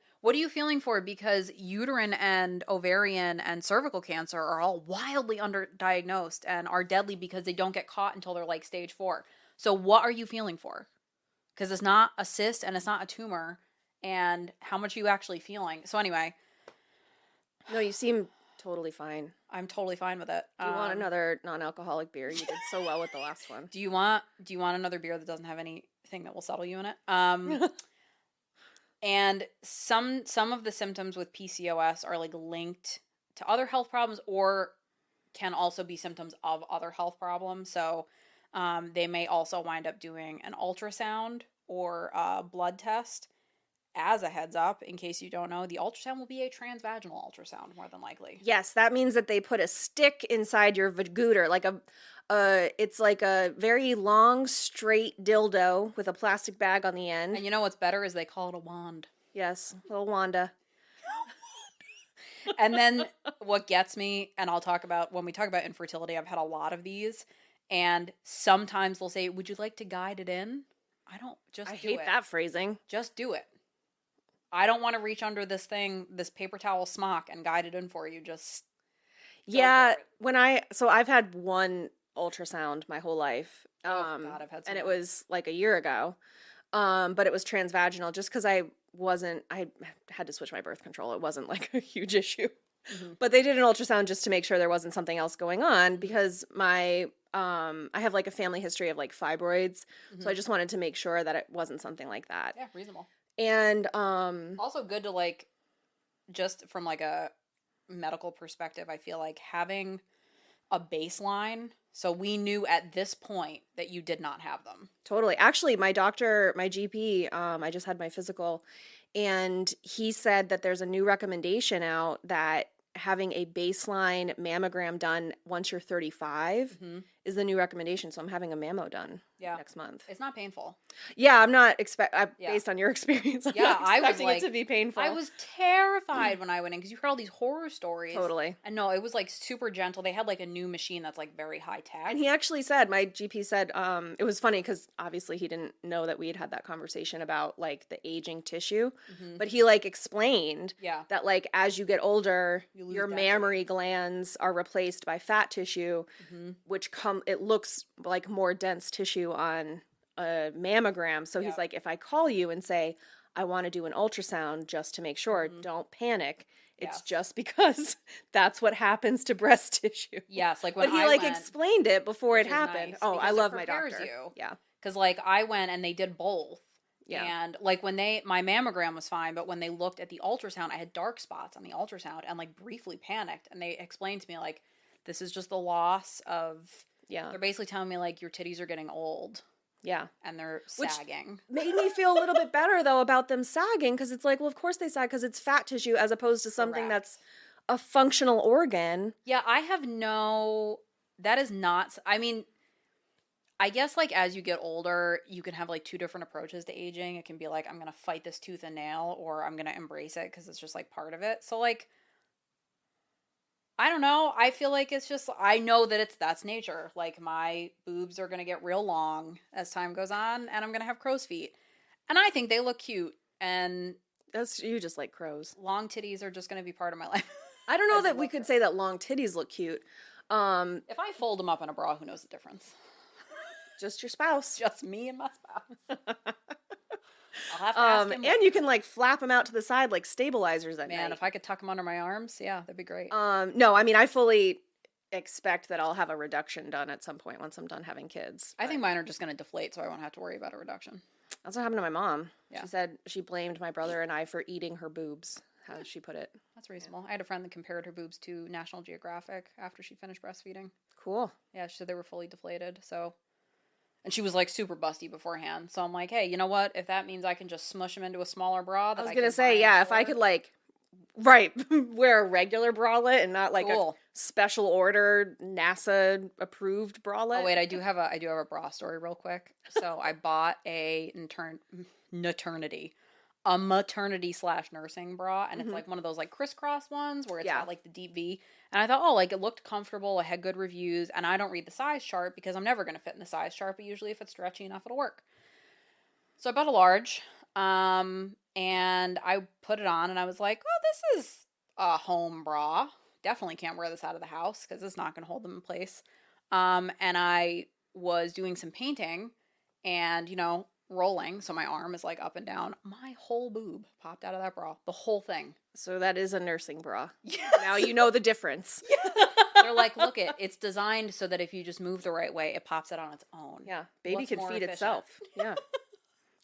feeling for? Because uterine and ovarian and cervical cancer are all wildly underdiagnosed and are deadly because they don't get caught until they're like stage 4. So what are you feeling for? Because it's not a cyst and it's not a tumor. And how much are you actually feeling? So anyway. No, you seem totally fine. I'm totally fine with it. Do you want another non-alcoholic beer? You did so well with the last one. Do you want another beer that doesn't have anything that will settle you in it? And some of the symptoms with PCOS are like linked to other health problems or can also be symptoms of other health problems. So they may also wind up doing an ultrasound or a blood test. As a heads up, in case you don't know, the ultrasound will be a transvaginal ultrasound, more than likely. Yes, that means that they put a stick inside your vagooter, like it's like a very long, straight dildo with a plastic bag on the end. And you know what's better is they call it a wand. Yes, little Wanda. And then what gets me, and I'll talk about, when we talk about infertility, I've had a lot of these, and sometimes they'll say, would you like to guide it in? I hate that phrasing. Just do it. I don't want to reach under this paper towel smock and guide it in for you. Just I've had one ultrasound my whole life. Oh God, I've had some. And it was like a year ago. But it was transvaginal just because I had to switch my birth control. It wasn't like a huge issue. Mm-hmm. But they did an ultrasound just to make sure there wasn't something else going on because I have like a family history of like fibroids. Mm-hmm. So I just wanted to make sure that it wasn't something like that. Yeah, reasonable. And also good to like, just from like a medical perspective, I feel like having a baseline So we knew at this point that you did not have them. Totally. Actually, my doctor, my GP, I just had my physical, and he said that there's a new recommendation out that having a baseline mammogram done once you're 35 is the new recommendation. So I'm having a mammo done next month. It's not painful. Yeah, I'm not based on your experience. I'm not I was expecting it to be painful. I was terrified when I went in because you heard all these horror stories. Totally. And no, it was like super gentle. They had like a new machine that's like very high tech. And he actually said, my GP said, it was funny because obviously he didn't know that we had that conversation about like the aging tissue, but he like explained that like as you get older, your mammary glands are replaced by fat tissue, which it looks like more dense tissue on a mammogram. So he's like, if I call you and say, I want to do an ultrasound just to make sure, don't panic. It's just because that's what happens to breast tissue. Yes, like when but he like explained it before it happened. Nice, I love my doctor. Yeah, because like I went and they did both. Yeah, and like when my mammogram was fine, but when they looked at the ultrasound, I had dark spots on the ultrasound and like briefly panicked. And they explained to me like, this is just the loss of. Yeah, they're basically telling me like your titties are getting old. Yeah. And they're sagging. Which made me feel a little bit better, though, about them sagging, because it's like, well, of course they sag, because it's fat tissue, as opposed to something that's a functional organ. Yeah, that is not, I mean, I guess, like, as you get older, you can have, like, two different approaches to aging. It can be like, I'm going to fight this tooth and nail, or I'm going to embrace it, because it's just, like, part of it. So, like, I don't know. I feel like it's just, I know that that's nature. Like, my boobs are going to get real long as time goes on, and I'm going to have crow's feet. And I think they look cute, and... You just like crows. Long titties are just going to be part of my life. I don't know that we could say that long titties look cute. If I fold them up in a bra, who knows the difference? Just your spouse. Just me and my spouse. I'll have to ask him. And you can like flap them out to the side like stabilizers at night. Man, if I could tuck them under my arms, yeah, that'd be great. No, I mean, I fully expect that I'll have a reduction done at some point once I'm done having kids. I think mine are just going to deflate, so I won't have to worry about a reduction. That's what happened to my mom. Yeah. She said she blamed my brother and I for eating her boobs. How did she put it? That's reasonable. Yeah. I had a friend that compared her boobs to National Geographic after she finished breastfeeding. Cool. Yeah, she said they were fully deflated, so... And she was, like, super busty beforehand. So I'm like, hey, you know what? If that means I can just smush them into a smaller bra... I was going to say, yeah, if I could, like... Right. Wear a regular bralette and not, like, a special order NASA-approved bralette. Oh, wait, I do have a bra story real quick. So I bought a maternity/nursing bra, and it's, like, one of those, like, crisscross ones where it's got, like, the deep V. And I thought, like, it looked comfortable. I had good reviews. And I don't read the size chart because I'm never going to fit in the size chart. But usually if it's stretchy enough, it'll work. So I bought a large. And I put it on. And I was like, oh, this is a home bra. Definitely can't wear this out of the house because it's not going to hold them in place. And I was doing some painting. And, you know, rolling. So my arm is, like, up and down. My whole boob popped out of that bra. The whole thing. So that is a nursing bra. Yes. Now you know the difference. Yeah. They're like, look, it's designed so that if you just move the right way, it pops out on its own. Yeah. Baby can feed itself. Yeah.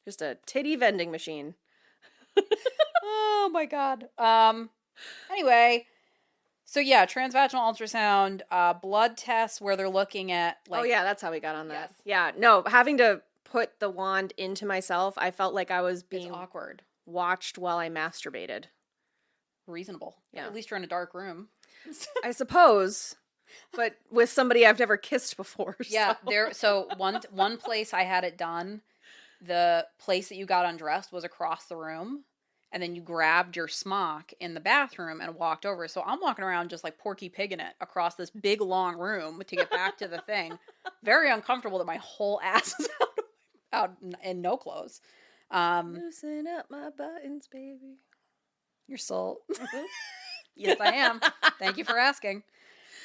Just a titty vending machine. Oh my God. Anyway, so yeah, transvaginal ultrasound, blood tests where they're looking at like... Oh yeah, that's how we got on that. Yes. Yeah. No, having to put the wand into myself, I felt like I was being... It's awkward. Watched while I masturbated. Reasonable. Yeah. At least you're in a dark room. I suppose, but with somebody I've never kissed before. Yeah, so one place I had it done, the place that you got undressed was across the room, and then you grabbed your smock in the bathroom and walked over. So I'm walking around just like Porky Pigging it across this big long room to get back to the thing. Very uncomfortable that my whole ass is out in no clothes. Loosen up my buttons, baby. You're so... Yes, I am. Thank you for asking.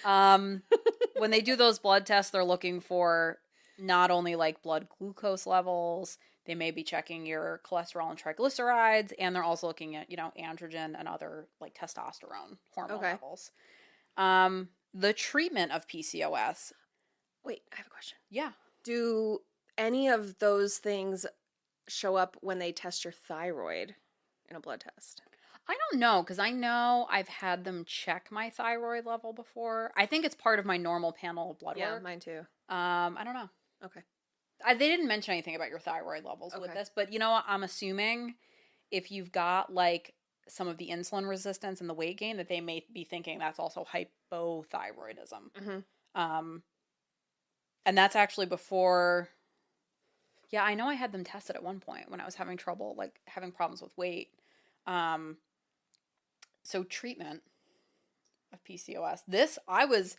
When they do those blood tests, they're looking for not only like blood glucose levels, they may be checking your cholesterol and triglycerides, and they're also looking at, you know, androgen and other like testosterone hormone levels. The treatment of PCOS. Wait, I have a question. Yeah. Do any of those things show up when they test your thyroid in a blood test? I don't know, because I know I've had them check my thyroid level before. I think it's part of my normal panel of blood work. Yeah, mine too. I don't know. Okay. They didn't mention anything about your thyroid levels with this, but you know what? I'm assuming if you've got like some of the insulin resistance and the weight gain, that they may be thinking that's also hypothyroidism. Mm-hmm. And that's actually before. Yeah, I know I had them tested at one point when I was having trouble, like having problems with weight. So treatment of PCOS. I was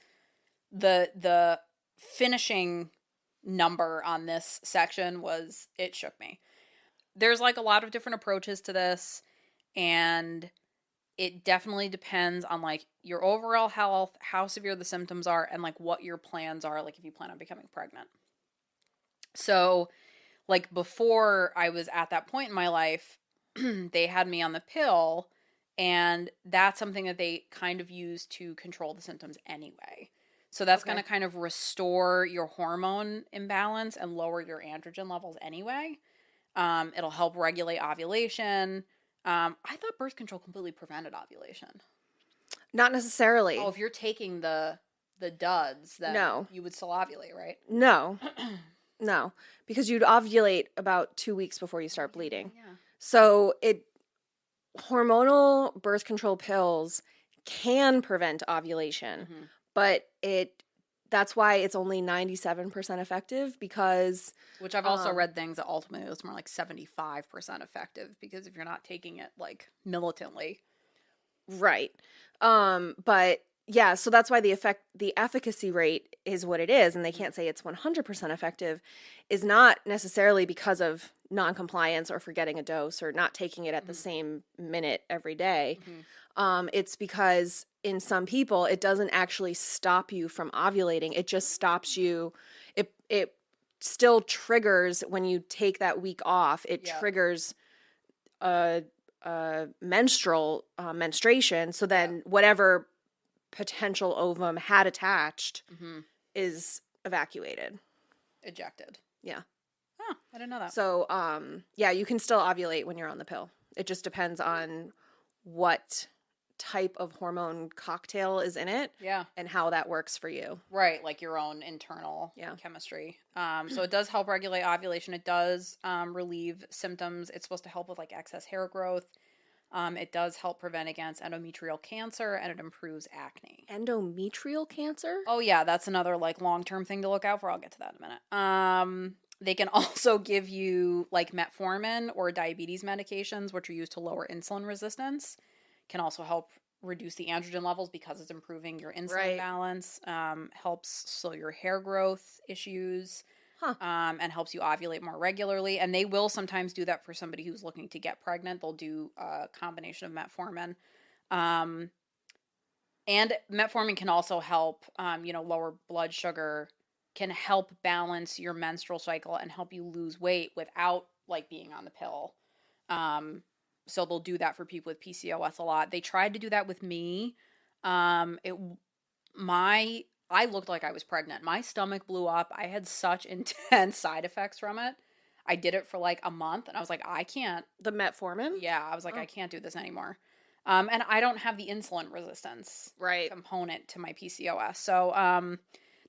the finishing number on this section was, it shook me. There's like a lot of different approaches to this, and it definitely depends on like your overall health, how severe the symptoms are, and like what your plans are, like if you plan on becoming pregnant. So like before I was at that point in my life, they had me on the pill, and that's something that they kind of use to control the symptoms anyway. So that's going to kind of restore your hormone imbalance and lower your androgen levels anyway. It'll help regulate ovulation. I thought birth control completely prevented ovulation. Not necessarily. Oh, if you're taking the duds, then no, you would still ovulate, right? No. No, because you'd ovulate about 2 weeks before you start bleeding. Yeah. So hormonal birth control pills can prevent ovulation, but that's why it's only 97% effective, because... Which I've also read things that ultimately it's more like 75% effective, because if you're not taking it like militantly. Right. But yeah, so that's why the efficacy rate is what it is, and they can't say it's 100% effective, is not necessarily because of non-compliance or forgetting a dose or not taking it at the same minute every day. It's because in some people, it doesn't actually stop you from ovulating. It just stops you. It still triggers when you take that week off. It triggers menstruation. So then whatever potential ovum had attached is evacuated. Ejected. Yeah. Oh, I didn't know that. So, yeah, you can still ovulate when you're on the pill. It just depends on what type of hormone cocktail is in it. Yeah. And how that works for you. Right, like your own internal chemistry. So it does help regulate ovulation. It does relieve symptoms. It's supposed to help with like excess hair growth. It does help prevent against endometrial cancer, and it improves acne. Endometrial cancer? Oh yeah, that's another like long-term thing to look out for. I'll get to that in a minute. They can also give you like metformin or diabetes medications, which are used to lower insulin resistance. Can also help reduce the androgen levels because it's improving your insulin balance. Helps slow your hair growth issues. And helps you ovulate more regularly. And they will sometimes do that for somebody who's looking to get pregnant. They'll do a combination of metformin. And metformin can also help, lower blood sugar, can help balance your menstrual cycle and help you lose weight without like being on the pill. So they'll do that for people with PCOS a lot. They tried to do that with me. I looked like I was pregnant. My stomach blew up. I had such intense side effects from it. I did it for like a month, and I was like, I can't. The metformin? Yeah, I was like, I can't do this anymore. And I don't have the insulin resistance component to my PCOS. So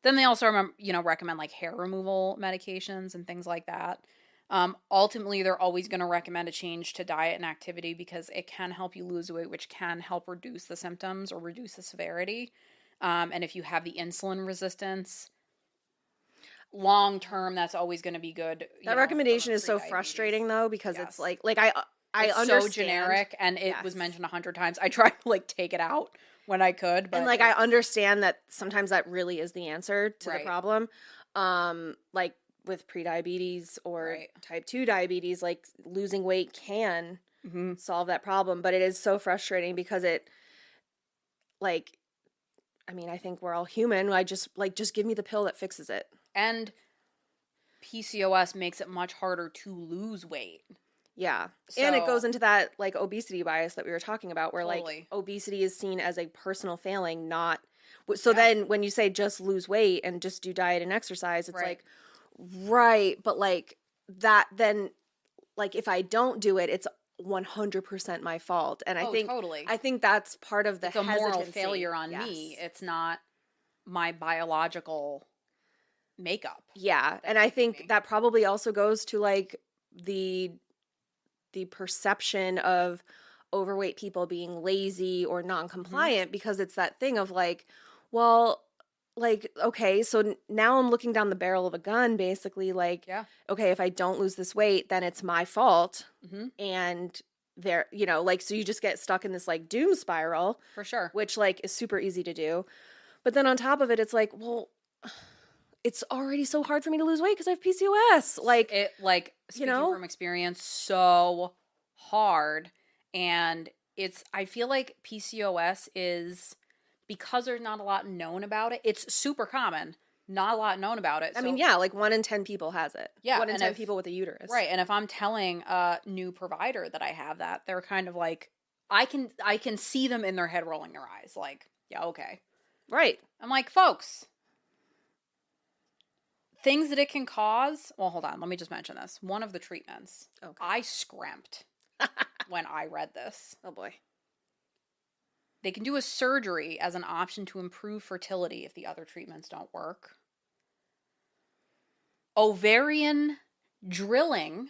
then they also recommend like hair removal medications and things like that. Ultimately, they're always going to recommend a change to diet and activity because it can help you lose weight, which can help reduce the symptoms or reduce the severity. And if you have the insulin resistance, long term, that's always going to be good. That recommendation is so frustrating though, because it's like I understand. So generic, and it was mentioned 100 times. I tried to like take it out when I could, but and like I understand that sometimes that really is the answer to the problem. Like with prediabetes or type 2 diabetes, like losing weight can solve that problem, but it is so frustrating because it like. I mean, I think we're all human. Just give me the pill that fixes it. And PCOS makes it much harder to lose weight. Yeah. And it goes into that like obesity bias that we were talking about, where like obesity is seen as a personal failing, not so then when you say just lose weight and just do diet and exercise, it's like but like that then like if I don't do it, it's 100% my fault. And totally. I think that's part of the it's a hesitancy. moral failure on me. It's not my biological makeup. Yeah. And I think that probably also goes to like the perception of overweight people being lazy or non-compliant, because it's that thing of like, well, like, okay, so now I'm looking down the barrel of a gun, basically, like, okay, if I don't lose this weight, then it's my fault. And there, you know, like, so you just get stuck in this like doom spiral. For sure. Which like is super easy to do. But then on top of it, it's like, well, it's already so hard for me to lose weight because I have PCOS. Like, it, like, speaking from experience, so hard. And I feel like PCOS is, because there's not a lot known about it, it's super common. Not a lot known about it. I mean, yeah, like 1 in 10 people has it. Yeah. 1 in 10 people with a uterus. Right. And if I'm telling a new provider that I have that, they're kind of like, I can see them in their head rolling their eyes. Like, yeah, okay. Right. I'm like, folks, things that it can cause. Well, hold on. Let me just mention this. One of the treatments. Okay. I scrimped when I read this. Oh, boy. They can do a surgery as an option to improve fertility if the other treatments don't work. Ovarian drilling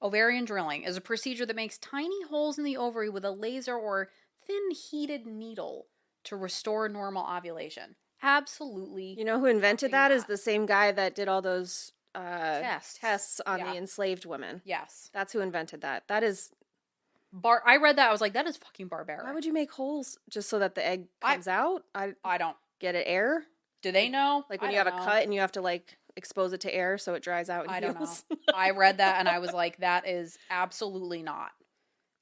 is a procedure that makes tiny holes in the ovary with a laser or thin heated needle to restore normal ovulation. Absolutely. You know who invented that is the same guy that did all those tests on the enslaved women. Yes. That's who invented that. That is... I read that. I was like, that is fucking barbaric. Why would you make holes just so that the egg comes out? I don't get it air. Do they know? Like when you have a cut and you have to like expose it to air so it dries out and I heals? don't know. I read that and I was like, that is absolutely not.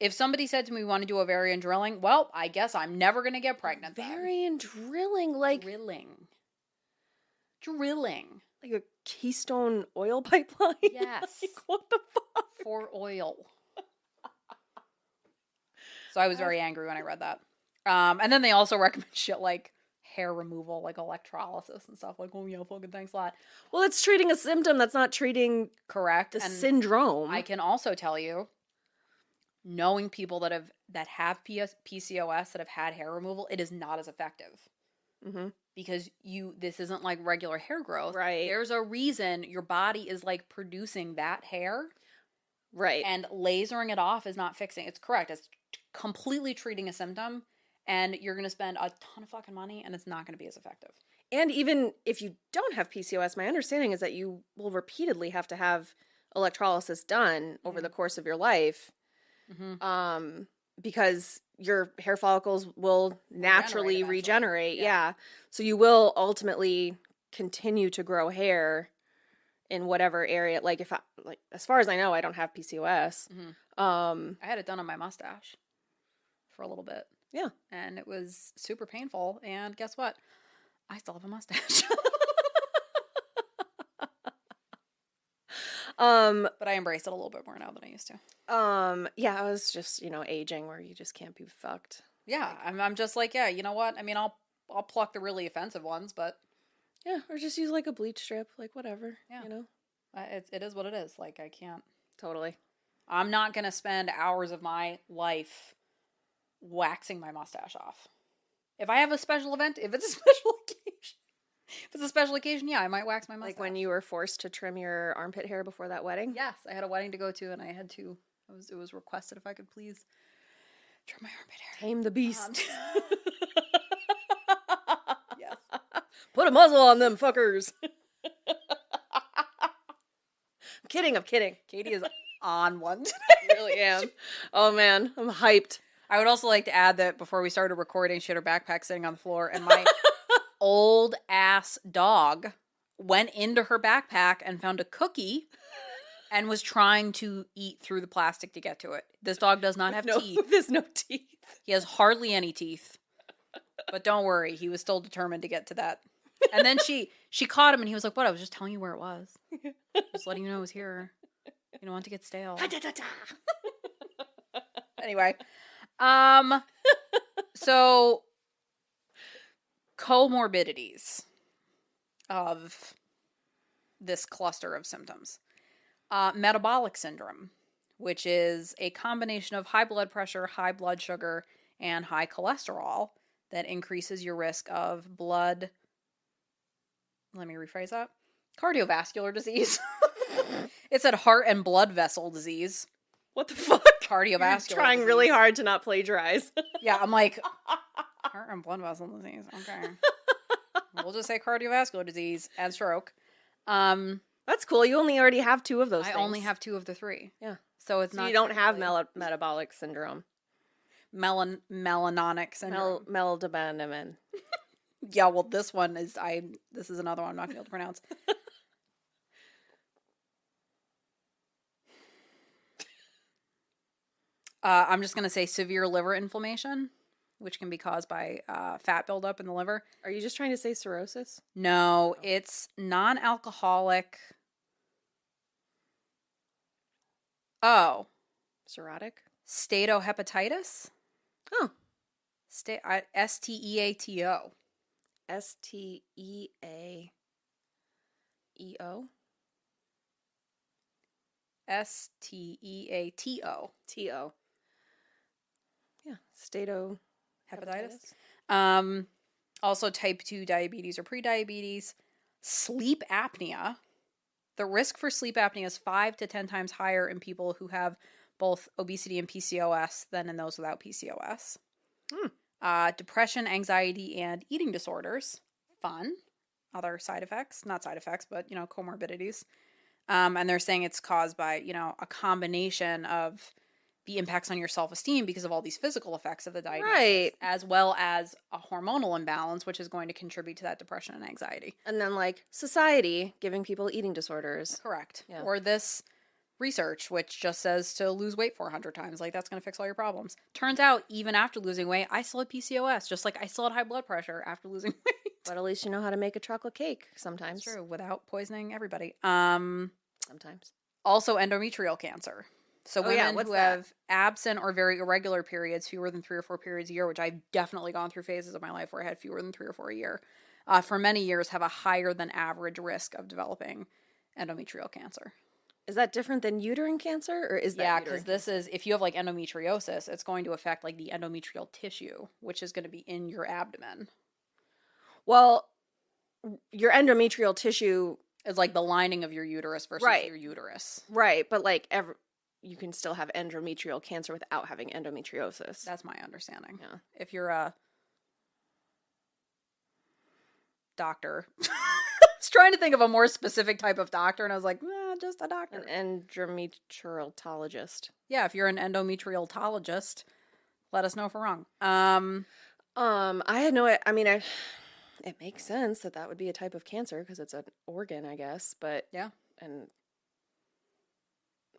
If somebody said to me, we want to do ovarian drilling, well, I guess I'm never going to get pregnant. Ovarian drilling, like... Drilling. Like a Keystone oil pipeline? Yes. Like, what the fuck? For oil. So I was very angry when I read that. And then they also recommend shit like hair removal, like electrolysis and stuff. Like, oh yeah, fucking thanks a lot. Well, it's treating a symptom. That's not treating the syndrome. I can also tell you, knowing people that have PCOS that have had hair removal, it is not as effective. Mm-hmm. Because this isn't like regular hair growth. Right. There's a reason your body is like producing that hair. Right. And lasering it off is not fixing. It's correct. It's completely treating a symptom, and you're going to spend a ton of fucking money, and it's not going to be as effective. And even if you don't have PCOS, my understanding is that you will repeatedly have to have electrolysis done over the course of your life, because your hair follicles will naturally regenerate. Yeah. So you will ultimately continue to grow hair in whatever area. Like as far as I know, I don't have PCOS. I had it done on my mustache for a little bit. Yeah. And it was super painful. And guess what? I still have a mustache. But I embrace it a little bit more now than I used to. Yeah, I was just, aging where you just can't be fucked. Yeah. I'm just like, yeah, you know what? I mean, I'll pluck the really offensive ones, but yeah, or just use like a bleach strip, like whatever. Yeah. It is what it is. Like, I can't. Totally. I'm not going to spend hours of my life waxing my mustache off. If I have a special event, if it's a special occasion, yeah, I might wax my mustache. Like when you were forced to trim your armpit hair before that wedding? Yes, I had a wedding to go to, and I had to. It was requested if I could please trim my armpit hair. Tame the beast. Yes. Put a muzzle on them fuckers. I'm kidding. Katie is on one today. I really am. Oh man, I'm hyped. I would also like to add that before we started recording, she had her backpack sitting on the floor, and my old ass dog went into her backpack and found a cookie and was trying to eat through the plastic to get to it. This dog does not have teeth. There's no teeth. He has hardly any teeth. But don't worry, he was still determined to get to that. And then she caught him, and he was like, what? I was just telling you where it was. Just letting you know it was here. You don't want to get stale. Anyway. So comorbidities of this cluster of symptoms. Metabolic syndrome, which is a combination of high blood pressure, high blood sugar, and high cholesterol that increases your risk of let me rephrase that, cardiovascular disease. It said heart and blood vessel disease. What the fuck? Cardiovascular You're trying disease. really hard to not plagiarize. Yeah, I'm like, heart and blood vessel disease. Okay. We'll just say cardiovascular disease and stroke. That's cool. You already have 2 of those things. I only have 2 of the 3. Yeah. So it's not. You don't have metabolic syndrome. Melanonic syndrome. Meldabanamin. Yeah, well, this is another one I'm not going to be able to pronounce. I'm just going to say severe liver inflammation, which can be caused by fat buildup in the liver. Are you just trying to say cirrhosis? No, it's non-alcoholic. Oh. Cirrhotic? Steatohepatitis? Oh. S-T-E-A-T-O. S-T-E-A-E-O? S-T-E-A-T-O. T-O. Yeah. Steatohepatitis. Also type 2 diabetes or prediabetes. Sleep apnea. The risk for sleep apnea is 5 to 10 times higher in people who have both obesity and PCOS than in those without PCOS. Depression, anxiety, and eating disorders. Fun. Other side effects. Not side effects, but, comorbidities. And they're saying it's caused by, a combination of the impacts on your self-esteem because of all these physical effects of the diagnosis. Right. As well as a hormonal imbalance, which is going to contribute to that depression and anxiety. And then, society giving people eating disorders. Correct. Yeah. Or this research, which just says to lose weight 400 times. That's going to fix all your problems. Turns out, even after losing weight, I still had PCOS, just like I still had high blood pressure after losing weight. But at least you know how to make a chocolate cake sometimes. That's true, without poisoning everybody. Sometimes. Also endometrial cancer. So women who have absent or very irregular periods, fewer than 3 or 4 periods a year, which I've definitely gone through phases of my life where I had fewer than 3 or 4 a year, for many years have a higher than average risk of developing endometrial cancer. Is that different than uterine cancer, or is that? Yeah, because this is, if you have endometriosis, it's going to affect the endometrial tissue, which is going to be in your abdomen. Well, your endometrial tissue is the lining of your uterus versus your uterus. Right, but you can still have endometrial cancer without having endometriosis. That's my understanding. Yeah. If you're a doctor. I was trying to think of a more specific type of doctor, and I was like, just a doctor. An endometriologist. Yeah, if you're an endometriologist, let us know if we're wrong. I had no, it makes sense that would be a type of cancer because it's an organ, I guess, but yeah.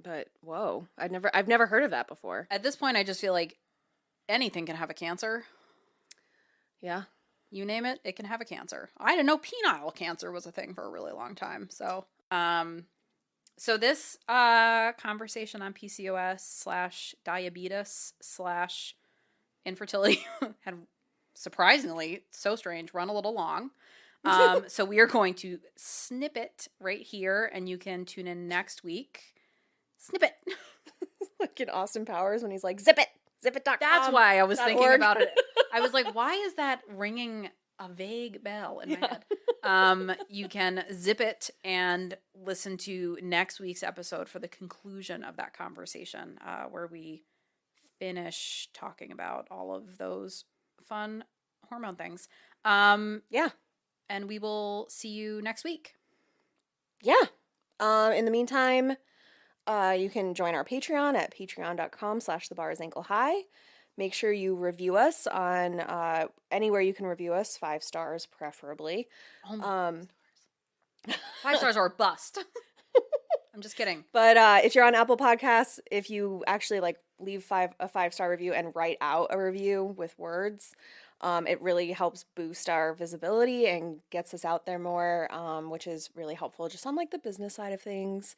But whoa, I've never heard of that before. At this point, I just feel like anything can have a cancer. Yeah. You name it, it can have a cancer. I didn't know penile cancer was a thing for a really long time. So, so this conversation on PCOS / diabetes / infertility had surprisingly, so strange, run a little long. So we are going to snip it right here, and you can tune in next week. Snip it. Like in Austin Powers when he's like, zip it, zip.com. That's why I was thinking about it. I was like, why is that ringing a vague bell in my head? You can zip it and listen to next week's episode for the conclusion of that conversation, where we finish talking about all of those fun hormone things. Yeah. And we will see you next week. Yeah. In the meantime, you can join our Patreon at patreon.com/thebarsanklehigh. Make sure you review us on anywhere you can review us, 5 stars preferably. Oh my 5 stars or bust. I'm just kidding. But if you're on Apple Podcasts, if you actually leave a 5-star review and write out a review with words, it really helps boost our visibility and gets us out there more, which is really helpful just on the business side of things.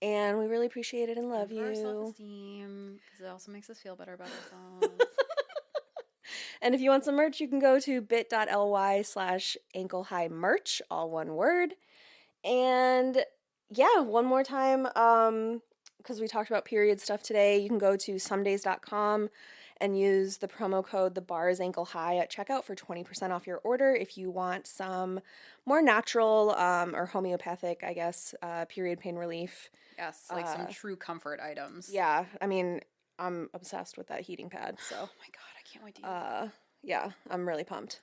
And we really appreciate it and love you. For our self-esteem, because it also makes us feel better about ourselves. And if you want some merch, you can go to bit.ly/anklehighmerch, all one word. And yeah, one more time, because we talked about period stuff today, you can go to somedays.com and use the promo code The Bar is Ankle High at checkout for 20% off your order if you want some more natural or homeopathic, I guess, period pain relief. Yes, like some true comfort items. Yeah, I mean, I'm obsessed with that heating pad, so. Oh my God, I can't wait to use that. Yeah, I'm really pumped.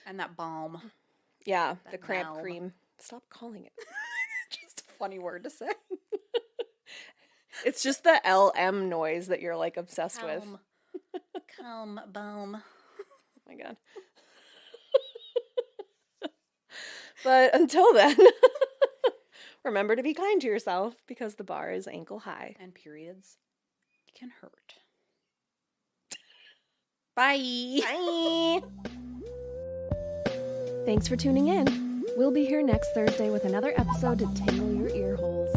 And that balm. Yeah, the cramp cream. Stop calling it. Just a funny word to say. It's just the LM noise that you're like obsessed with. Calm balm. Oh my God. But until then, remember to be kind to yourself because the bar is ankle high. And periods can hurt. Bye. Bye. Thanks for tuning in. We'll be here next Thursday with another episode to tingle your ear holes.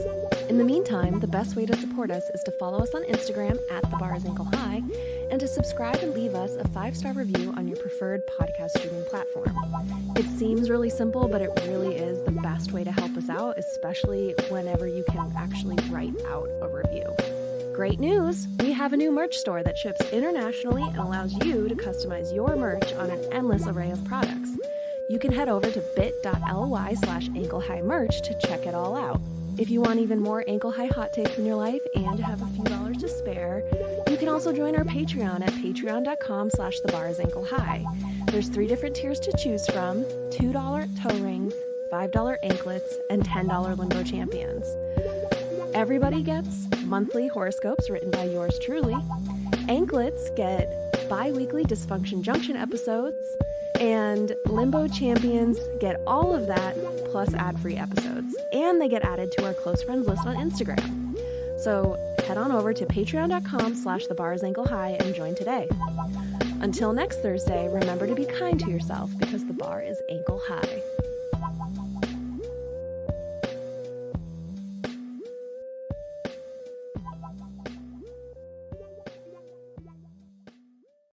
In the meantime, the best way to support us is to follow us on Instagram at The Bar is Ankle High and to subscribe and leave us a 5-star review on your preferred podcast streaming platform. It seems really simple, but it really is the best way to help us out, especially whenever you can actually write out a review. Great news! We have a new merch store that ships internationally and allows you to customize your merch on an endless array of products. You can head over to bit.ly/anklehighmerch to check it all out. If you want even more ankle high hot takes in your life and have a few dollars to spare, you can also join our Patreon at patreon.com/thebarsanklehigh. There's 3 different tiers to choose from: $2 toe rings, $5 anklets, and $10 limbo champions. Everybody gets monthly horoscopes written by yours truly. Anklets get bi-weekly Dysfunction Junction episodes, and Limbo Champions get all of that plus ad-free episodes, and they get added to our close friends list on Instagram. So head on over to patreon.com/thebarsanklehigh and join today. Until next Thursday, remember to be kind to yourself because the bar is ankle high.